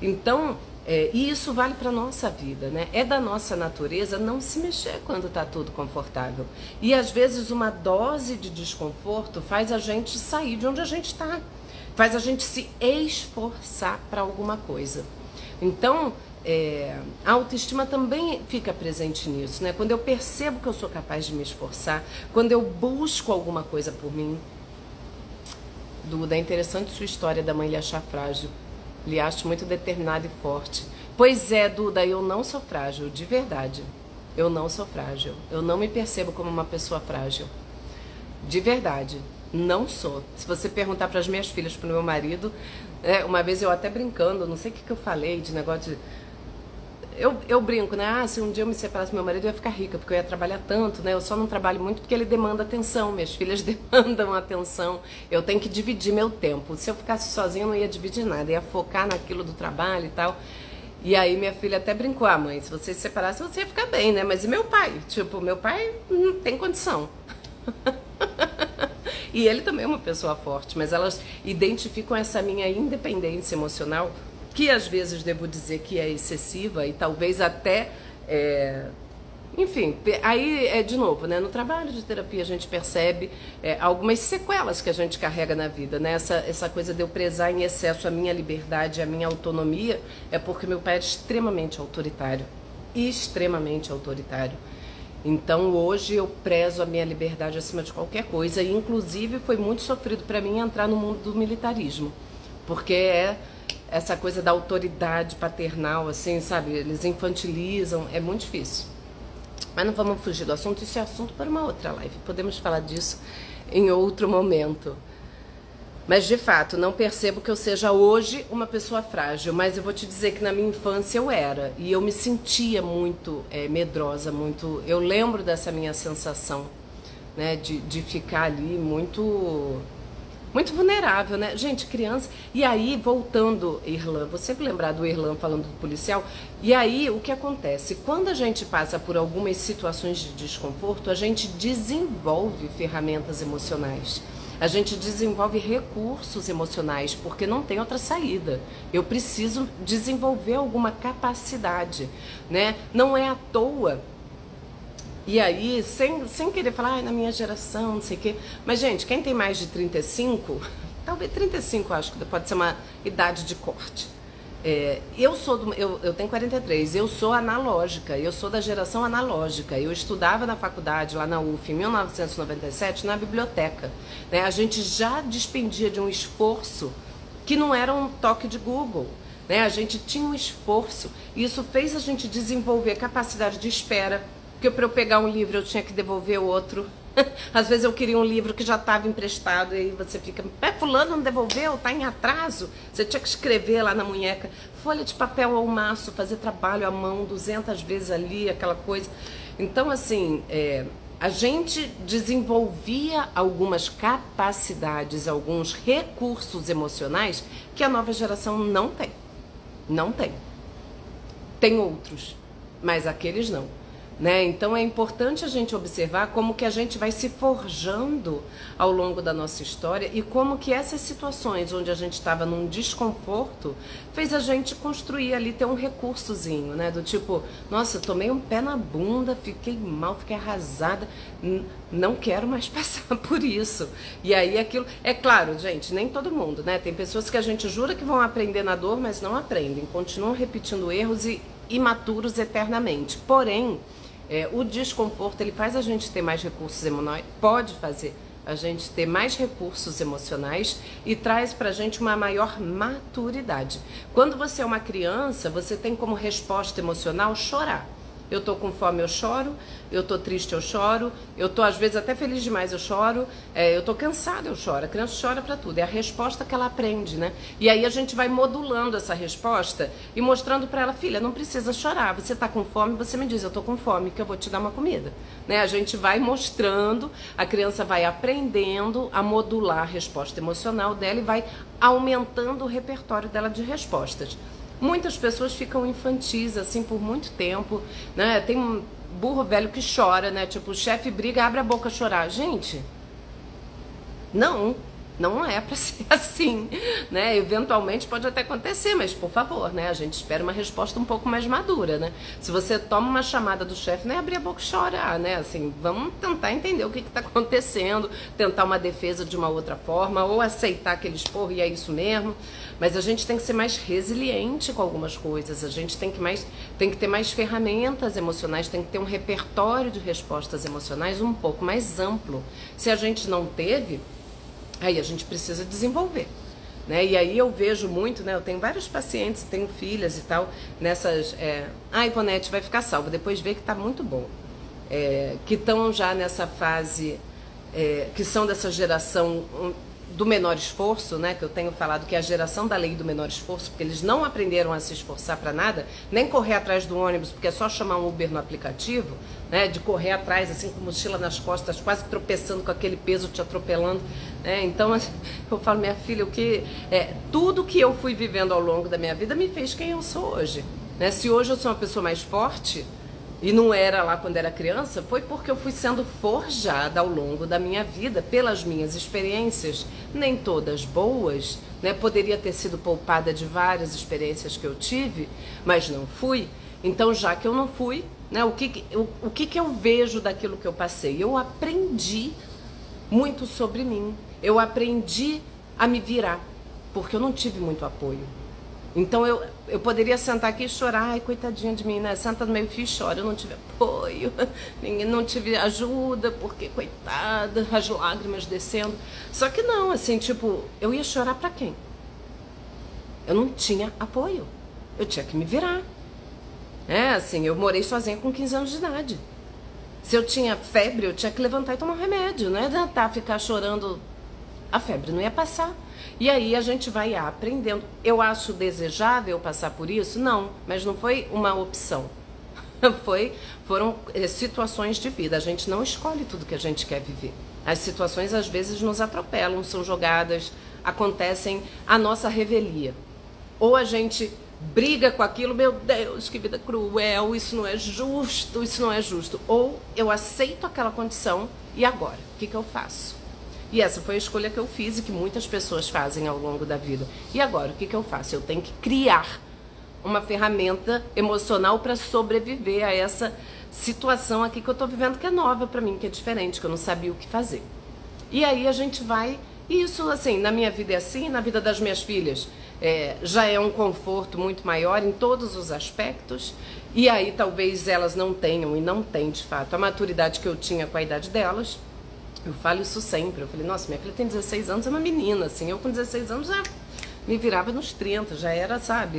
Então, e isso vale para nossa vida, né? É da nossa natureza não se mexer quando está tudo confortável. E às vezes uma dose de desconforto faz a gente sair de onde a gente está. Faz a gente se esforçar para alguma coisa. Então, a autoestima também fica presente nisso, né? Quando eu percebo que eu sou capaz de me esforçar, quando eu busco alguma coisa por mim. Duda, é interessante sua história da mãe lhe achar frágil. Lhe acho muito determinada e forte. Pois é, Duda, eu não sou frágil, de verdade. Eu não sou frágil. Eu não me percebo como uma pessoa frágil. De verdade. Não sou. Se você perguntar para as minhas filhas, para o meu marido, uma vez eu até brincando, não sei o que eu falei de negócio de... Eu brinco, né? Ah, se um dia eu me separasse do meu marido, eu ia ficar rica, porque eu ia trabalhar tanto, né? Eu só não trabalho muito porque ele demanda atenção, minhas filhas demandam atenção, eu tenho que dividir meu tempo. Se eu ficasse sozinha, eu não ia dividir nada, ia focar naquilo do trabalho e tal. E aí minha filha até brincou, ah, mãe, se você se separasse, você ia ficar bem, né? Mas e meu pai? Tipo, meu pai não tem condição. E ele também é uma pessoa forte, mas elas identificam essa minha independência emocional, que às vezes devo dizer que é excessiva e talvez até, enfim, aí de novo, né? No trabalho de terapia a gente percebe algumas sequelas que a gente carrega na vida, né? Essa coisa de eu prezar em excesso a minha liberdade, a minha autonomia, é porque meu pai era extremamente autoritário, extremamente autoritário. Então hoje eu prezo a minha liberdade acima de qualquer coisa e inclusive foi muito sofrido para mim entrar no mundo do militarismo, porque essa coisa da autoridade paternal, assim, sabe, eles infantilizam, é muito difícil. Mas não vamos fugir do assunto, isso é assunto para uma outra live, podemos falar disso em outro momento. Mas de fato, não percebo que eu seja hoje uma pessoa frágil, mas eu vou te dizer que na minha infância eu era. E eu me sentia muito medrosa, muito. Eu lembro dessa minha sensação, né, de ficar ali muito vulnerável, né? Gente, criança. E aí, voltando, Irlan, vou sempre lembrar do Irlan falando do policial. E aí, o que acontece? Quando a gente passa por algumas situações de desconforto, a gente desenvolve ferramentas emocionais. A gente desenvolve recursos emocionais, porque não tem outra saída. Eu preciso desenvolver alguma capacidade, né? Não é à toa. E aí, sem querer falar, na minha geração, não sei o quê. Mas, gente, quem tem mais de 35, talvez 35, acho que pode ser uma idade de corte. Eu tenho 43, eu sou analógica, eu sou da geração analógica. Eu estudava na faculdade, lá na UF, em 1997, na biblioteca. Né? A gente já despendia de um esforço que não era um toque de Google. Né? A gente tinha um esforço, e isso fez a gente desenvolver capacidade de espera. Porque para eu pegar um livro eu tinha que devolver outro. Às vezes eu queria um livro que já estava emprestado e aí você fica, fulano não devolveu, está em atraso. Você tinha que escrever lá na munheca, folha de papel ao maço, fazer trabalho à mão 200 vezes ali, aquela coisa. Então assim, a gente desenvolvia algumas capacidades, alguns recursos emocionais que a nova geração não tem. Não tem. Tem outros, mas aqueles não. Né? Então é importante a gente observar como que a gente vai se forjando ao longo da nossa história e como que essas situações onde a gente estava num desconforto fez a gente construir ali, ter um recursozinho, né? Do tipo, nossa, tomei um pé na bunda, fiquei mal, fiquei arrasada, não quero mais passar por isso. E aí aquilo, é claro, gente, nem todo mundo, né? Tem pessoas que a gente jura que vão aprender na dor, mas não aprendem, continuam repetindo erros e imaturos eternamente. Porém, o desconforto, ele faz a gente ter mais recursos emocionais, pode fazer a gente ter mais recursos emocionais e traz pra gente uma maior maturidade. Quando você é uma criança, você tem como resposta emocional chorar. Eu tô com fome, eu choro. Eu tô triste, eu choro. Eu tô às vezes até feliz demais, eu choro. Eu tô cansada, eu choro. A criança chora pra tudo. É a resposta que ela aprende, né? E aí a gente vai modulando essa resposta e mostrando pra ela, filha, não precisa chorar. Você tá com fome, você me diz, eu tô com fome, que eu vou te dar uma comida. Né? A gente vai mostrando, a criança vai aprendendo a modular a resposta emocional dela e vai aumentando o repertório dela de respostas. Muitas pessoas ficam infantis assim por muito tempo, né? Tem um burro velho que chora, né? Tipo, o chefe briga, abre a boca a chorar. Gente, não é pra ser assim, né? Eventualmente pode até acontecer, mas por favor, né? A gente espera uma resposta um pouco mais madura, né? Se você toma uma chamada do chefe, não é abrir a boca e chorar, né? Assim, vamos tentar entender o que tá acontecendo, tentar uma defesa de uma outra forma, ou aceitar aquele esporro e é isso mesmo. Mas a gente tem que ser mais resiliente com algumas coisas, a gente tem que ter mais ferramentas emocionais, tem que ter um repertório de respostas emocionais um pouco mais amplo. Se a gente não teve, aí a gente precisa desenvolver. Né? E aí eu vejo muito, né? Eu tenho vários pacientes, tenho filhas e tal, nessas... Ivonete vai ficar salva, depois vê que tá muito bom. Que estão já nessa fase, que são dessa geração do menor esforço, né, que eu tenho falado que é a geração da lei do menor esforço, porque eles não aprenderam a se esforçar para nada, nem correr atrás do ônibus, porque é só chamar um Uber no aplicativo, né, de correr atrás, assim, com mochila nas costas, quase tropeçando com aquele peso te atropelando, né, então eu falo, minha filha, tudo que eu fui vivendo ao longo da minha vida me fez quem eu sou hoje, né, se hoje eu sou uma pessoa mais forte, e não era lá quando era criança, foi porque eu fui sendo forjada ao longo da minha vida pelas minhas experiências, nem todas boas, né? Poderia ter sido poupada de várias experiências que eu tive, mas não fui. Então, já que eu não fui, né? O que eu vejo daquilo que eu passei? Eu aprendi muito sobre mim. Eu aprendi a me virar, porque eu não tive muito apoio. Então eu poderia sentar aqui e chorar, ai, coitadinha de mim, né? Senta no meio fio e chora, eu não tive apoio, não tive ajuda, porque, coitada, as lágrimas descendo. Só que não, assim, tipo, eu ia chorar pra quem? Eu não tinha apoio, eu tinha que me virar. Assim, eu morei sozinha com 15 anos de idade. Se eu tinha febre, eu tinha que levantar e tomar um remédio, não ia tentar ficar chorando. A febre não ia passar. E aí a gente vai aprendendo. Eu acho desejável passar por isso? Não, mas não foi uma opção. Foram situações de vida. A gente não escolhe tudo que a gente quer viver. As situações às vezes nos atropelam, são jogadas, acontecem a nossa revelia. Ou a gente briga com aquilo, meu Deus, que vida cruel, isso não é justo, isso não é justo. Ou eu aceito aquela condição e agora, o que eu faço? E essa foi a escolha que eu fiz e que muitas pessoas fazem ao longo da vida. E agora, o que eu faço? Eu tenho que criar uma ferramenta emocional para sobreviver a essa situação aqui que eu tô vivendo, que é nova para mim, que é diferente, que eu não sabia o que fazer. E aí a gente vai... E isso, assim, na minha vida é assim, na vida das minhas filhas já é um conforto muito maior em todos os aspectos. E aí talvez elas não tenham, e não têm de fato, a maturidade que eu tinha com a idade delas. Eu falo isso sempre. Eu falei, nossa, minha filha tem 16 anos, é uma menina, assim. Eu com 16 anos já me virava nos 30, já era, sabe?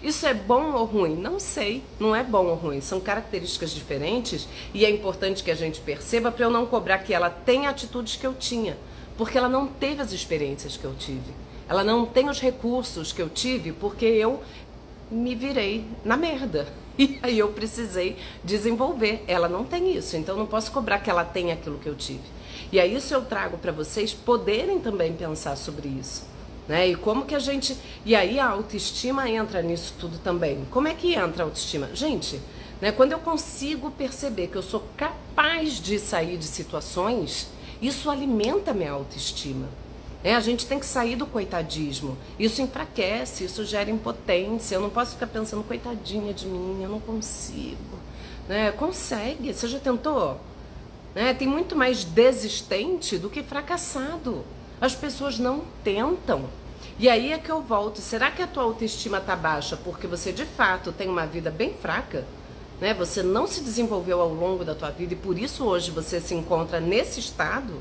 Isso é bom ou ruim? Não sei, não é bom ou ruim. São características diferentes e é importante que a gente perceba para eu não cobrar que ela tenha atitudes que eu tinha. Porque ela não teve as experiências que eu tive. Ela não tem os recursos que eu tive porque eu me virei na merda. E aí eu precisei desenvolver. Ela não tem isso, então não posso cobrar que ela tenha aquilo que eu tive. E aí isso eu trago para vocês poderem também pensar sobre isso, né? E como que a gente... E aí a autoestima entra nisso tudo também. Como é que entra a autoestima? Gente, né, quando eu consigo perceber que eu sou capaz de sair de situações, isso alimenta a minha autoestima. A gente tem que sair do coitadismo. Isso enfraquece, isso gera impotência. Eu não posso ficar pensando, coitadinha de mim, eu não consigo. Consegue, você já tentou? Tem muito mais desistente do que fracassado. As pessoas não tentam. E aí é que eu volto. Será que a tua autoestima tá baixa porque você de fato tem uma vida bem fraca? Você não se desenvolveu ao longo da tua vida e por isso hoje você se encontra nesse estado?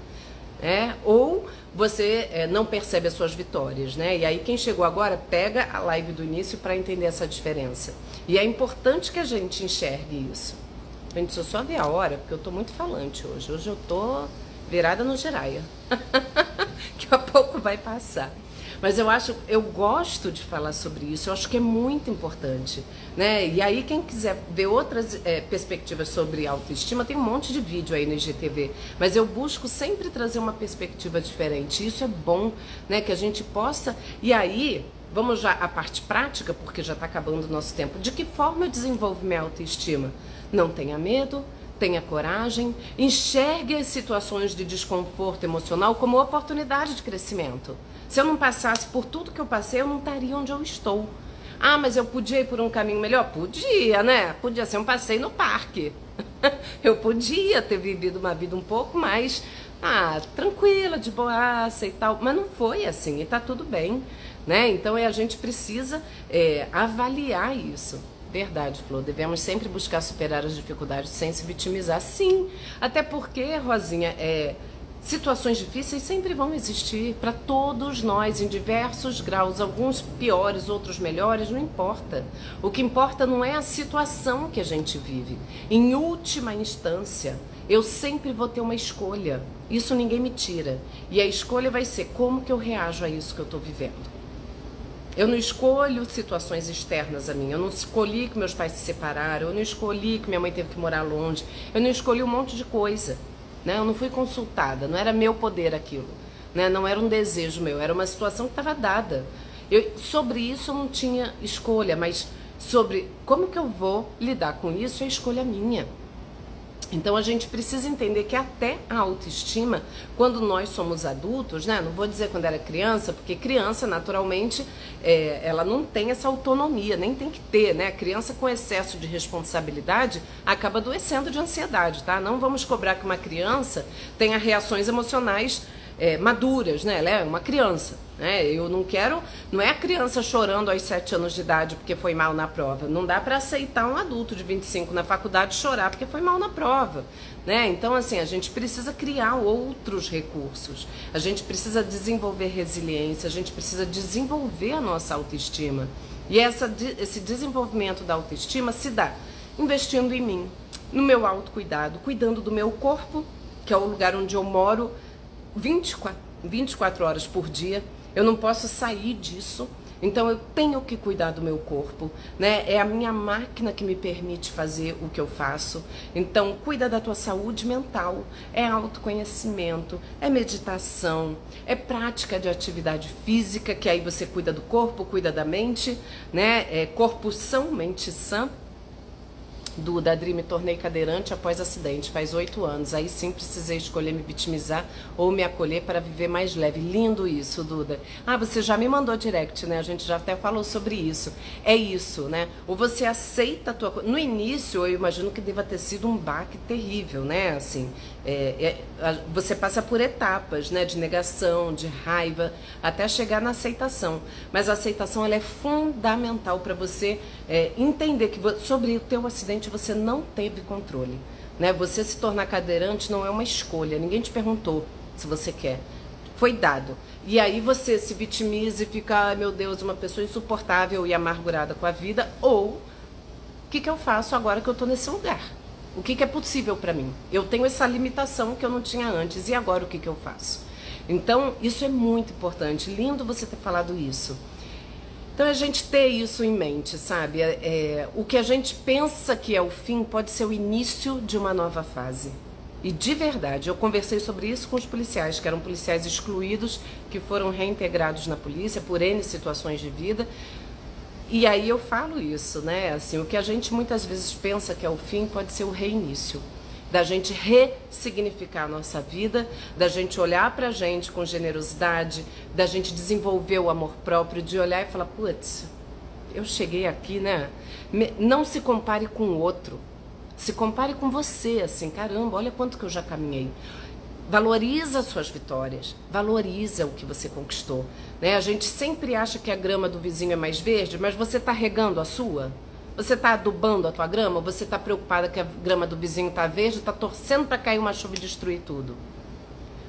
Ou você não percebe as suas vitórias, E aí quem chegou agora pega a live do início para entender essa diferença. E é importante que a gente enxergue isso. Gente, deixa eu só ver a hora, porque eu tô muito falante hoje. Hoje eu tô virada no giraia. Que a pouco vai passar. Mas eu gosto de falar sobre isso, eu acho que é muito importante, E aí quem quiser ver outras perspectivas sobre autoestima, tem um monte de vídeo aí no IGTV, mas eu busco sempre trazer uma perspectiva diferente, isso é bom, que a gente possa, e aí, vamos já à parte prática, porque já está acabando o nosso tempo, de que forma eu desenvolvo minha autoestima? Não tenha medo, tenha coragem, enxergue as situações de desconforto emocional como oportunidade de crescimento. Se eu não passasse por tudo que eu passei, eu não estaria onde eu estou. Ah, mas eu podia ir por um caminho melhor? Podia, Podia ser um passeio no parque. Eu podia ter vivido uma vida um pouco mais tranquila, de boaça e tal. Mas não foi assim, e tá tudo bem, Então a gente precisa avaliar isso. Verdade, Flor. Devemos sempre buscar superar as dificuldades sem se vitimizar. Sim, até porque, Rosinha, situações difíceis sempre vão existir para todos nós, em diversos graus, alguns piores, outros melhores, não importa. O que importa não é a situação que a gente vive. Em última instância, eu sempre vou ter uma escolha. Isso ninguém me tira. E a escolha vai ser como que eu reajo a isso que eu estou vivendo. Eu não escolho situações externas a mim. Eu não escolhi que meus pais se separaram. Eu não escolhi que minha mãe teve que morar longe. Eu não escolhi um monte de coisa. Eu não fui consultada. Não era meu poder aquilo. Não era um desejo meu. Era uma situação que estava dada. Sobre isso eu não tinha escolha. Mas sobre como que eu vou lidar com isso, é escolha minha. Então a gente precisa entender que até a autoestima, quando nós somos adultos, não vou dizer quando era criança, porque criança naturalmente ela não tem essa autonomia, nem tem que ter, A criança com excesso de responsabilidade acaba adoecendo de ansiedade, tá? Não vamos cobrar que uma criança tenha reações emocionais maduras, Ela é uma criança, Eu não quero, não é a criança chorando aos 7 anos de idade porque foi mal na prova. Não dá para aceitar um adulto de 25 na faculdade chorar porque foi mal na prova, Então, assim, a gente precisa criar outros recursos. A gente precisa desenvolver resiliência, a gente precisa desenvolver a nossa autoestima. E esse desenvolvimento da autoestima se dá investindo em mim, no meu autocuidado, cuidando do meu corpo, que é o lugar onde eu moro 24 24 horas por dia, eu não posso sair disso. Então eu tenho que cuidar do meu corpo, né? É a minha máquina que me permite fazer o que eu faço. Então cuida da tua saúde mental, é autoconhecimento, é meditação, é prática de atividade física, que aí você cuida do corpo, cuida da mente, né? É corpo são, mente sã. Duda, Adri, me tornei cadeirante após acidente, faz 8 anos. Aí sim precisei escolher me vitimizar ou me acolher para viver mais leve. Lindo isso, Duda. Ah, você já me mandou direct, né? A gente já até falou sobre isso. É isso, né? Ou você aceita a tua... No início, eu imagino que deva ter sido um baque terrível, né? Assim, você passa por etapas, né? De negação, de raiva, até chegar na aceitação. Mas a aceitação, ela é fundamental para você entender que sobre o teu acidente você não teve controle, né? Você se tornar cadeirante não é uma escolha, ninguém te perguntou se você quer, foi dado. E aí você se vitimiza e fica, ai meu Deus, uma pessoa insuportável e amargurada com a vida, ou o que eu faço agora que eu tô nesse lugar? O que é possível para mim? Eu tenho essa limitação que eu não tinha antes, e agora o que eu faço? Então, isso é muito importante, lindo você ter falado isso. Então a gente ter isso em mente, sabe? O que a gente pensa que é o fim pode ser o início de uma nova fase. E de verdade, eu conversei sobre isso com os policiais, que eram policiais excluídos, que foram reintegrados na polícia por N situações de vida. E aí eu falo isso, né? Assim, o que a gente muitas vezes pensa que é o fim pode ser o reinício. Da gente ressignificar a nossa vida, da gente olhar pra gente com generosidade, da gente desenvolver o amor próprio, de olhar e falar, putz, eu cheguei aqui, né? Não se compare com o outro, se compare com você, assim, caramba, olha quanto que eu já caminhei. Valoriza as suas vitórias, valoriza o que você conquistou, né? A gente sempre acha que a grama do vizinho é mais verde, mas você tá regando a sua? Você está adubando a tua grama? Ou você está preocupada que a grama do vizinho está verde, está torcendo para cair uma chuva e destruir tudo?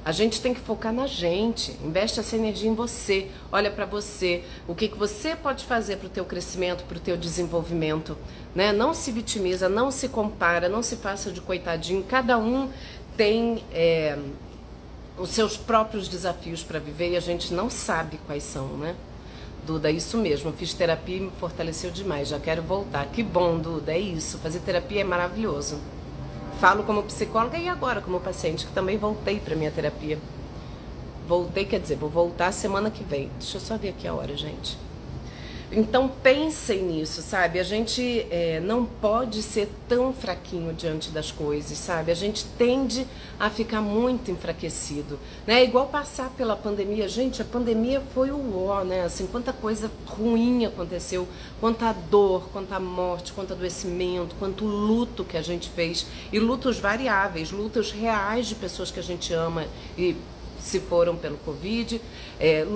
A gente tem que focar na gente, investe essa energia em você, olha para você, o que você pode fazer para o teu crescimento, para o teu desenvolvimento, né? Não se vitimiza, não se compara, não se faça de coitadinho, cada um tem os seus próprios desafios para viver e a gente não sabe quais são, né? Duda, isso mesmo, eu fiz terapia e me fortaleceu demais, já quero voltar. Que bom, Duda, é isso, fazer terapia é maravilhoso. Falo como psicóloga e agora como paciente, que também voltei para minha terapia. Voltei, quer dizer, vou voltar semana que vem. Deixa eu só ver aqui a hora, gente. Então pensem nisso, sabe? A gente não pode ser tão fraquinho diante das coisas, sabe? A gente tende a ficar muito enfraquecido, né? É igual passar pela pandemia. Gente, a pandemia foi o ó, né? Assim, quanta coisa ruim aconteceu, quanta dor, quanta morte, quanto adoecimento, quanto luto que a gente fez. E lutos variáveis, lutos reais de pessoas que a gente ama e se foram pelo Covid,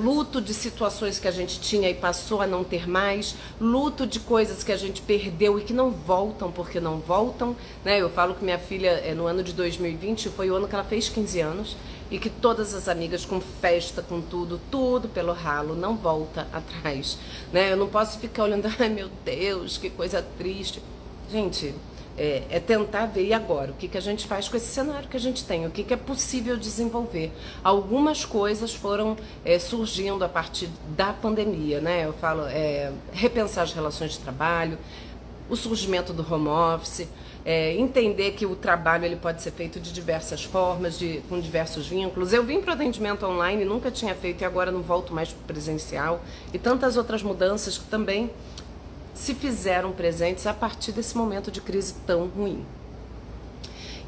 luto de situações que a gente tinha e passou a não ter mais, luto de coisas que a gente perdeu e que não voltam porque não voltam, né? Eu falo que minha filha, no ano de 2020, foi o ano que ela fez 15 anos e que todas as amigas com festa, com tudo pelo ralo, não volta atrás, né? Eu não posso ficar olhando, ai meu Deus, que coisa triste. Gente, é tentar ver, e agora? O que a gente faz com esse cenário que a gente tem? O que é possível desenvolver? Algumas coisas foram surgindo a partir da pandemia, né? Eu falo, repensar as relações de trabalho, o surgimento do home office, entender que o trabalho ele pode ser feito de diversas formas, com diversos vínculos. Eu vim para o atendimento online, nunca tinha feito e agora não volto mais para o presencial. E tantas outras mudanças que também se fizeram presentes a partir desse momento de crise tão ruim.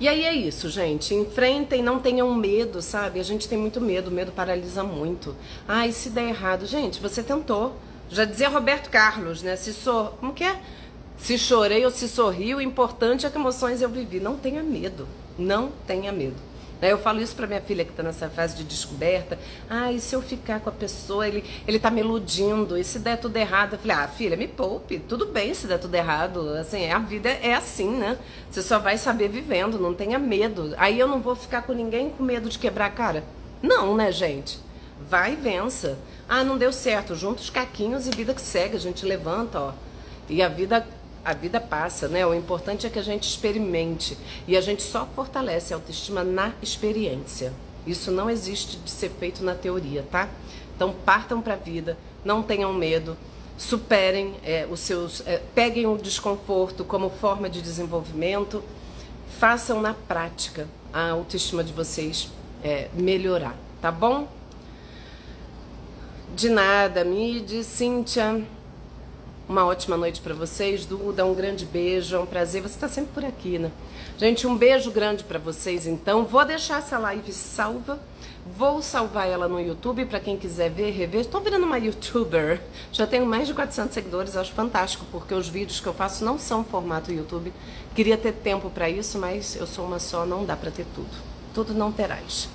E aí é isso, gente. Enfrentem, não tenham medo, sabe? A gente tem muito medo, o medo paralisa muito. Ai, se der errado. Gente, você tentou. Já dizia Roberto Carlos, né? Como que é? Se chorei ou se sorri, o importante é que emoções eu vivi. Não tenha medo. Não tenha medo. Eu falo isso pra minha filha que tá nessa fase de descoberta. Ah, e se eu ficar com a pessoa, ele tá me iludindo, e se der tudo errado? Eu falei, filha, me poupe, tudo bem se der tudo errado, assim, a vida é assim, né? Você só vai saber vivendo, não tenha medo. Aí eu não vou ficar com ninguém com medo de quebrar a cara? Não, né, gente? Vai e vença. Ah, não deu certo, junta os caquinhos e vida que segue, a gente levanta, ó. E a vida passa, né? O importante é que a gente experimente. E a gente só fortalece a autoestima na experiência. Isso não existe de ser feito na teoria, tá? Então partam para a vida, não tenham medo, superem peguem o desconforto como forma de desenvolvimento, façam na prática a autoestima de vocês melhorar, tá bom? De nada, Midi, Cíntia. Uma ótima noite para vocês. Duda, um grande beijo, é um prazer. Você tá sempre por aqui, né? Gente, um beijo grande para vocês, então. Vou deixar essa live salva. Vou salvar ela no YouTube para quem quiser ver, rever. Estou virando uma YouTuber. Já tenho mais de 400 seguidores, acho fantástico, porque os vídeos que eu faço não são formato YouTube. Queria ter tempo para isso, mas eu sou uma só, não dá para ter tudo. Tudo não terás.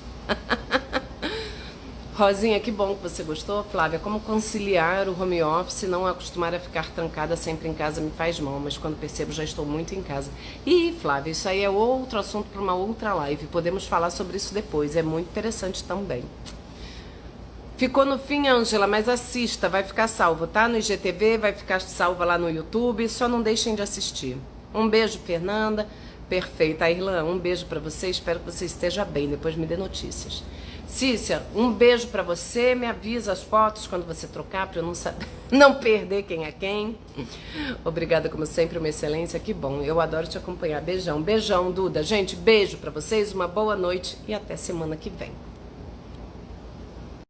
Rosinha, que bom que você gostou. Flávia, como conciliar o home office e não acostumar a ficar trancada sempre em casa me faz mal, mas quando percebo já estou muito em casa. E Flávia, isso aí é outro assunto para uma outra live, podemos falar sobre isso depois, é muito interessante também. Ficou no fim, Ângela, mas assista, vai ficar salvo, tá? No IGTV, vai ficar salva lá no YouTube, só não deixem de assistir. Um beijo, Fernanda. Perfeita, Irlan, um beijo para você, espero que você esteja bem, depois me dê notícias. Cícia, um beijo pra você, me avisa as fotos quando você trocar pra eu não saber, não perder quem é quem. Obrigada como sempre, uma excelência, que bom, eu adoro te acompanhar. Beijão, beijão, Duda. Gente, beijo pra vocês, uma boa noite e até semana que vem.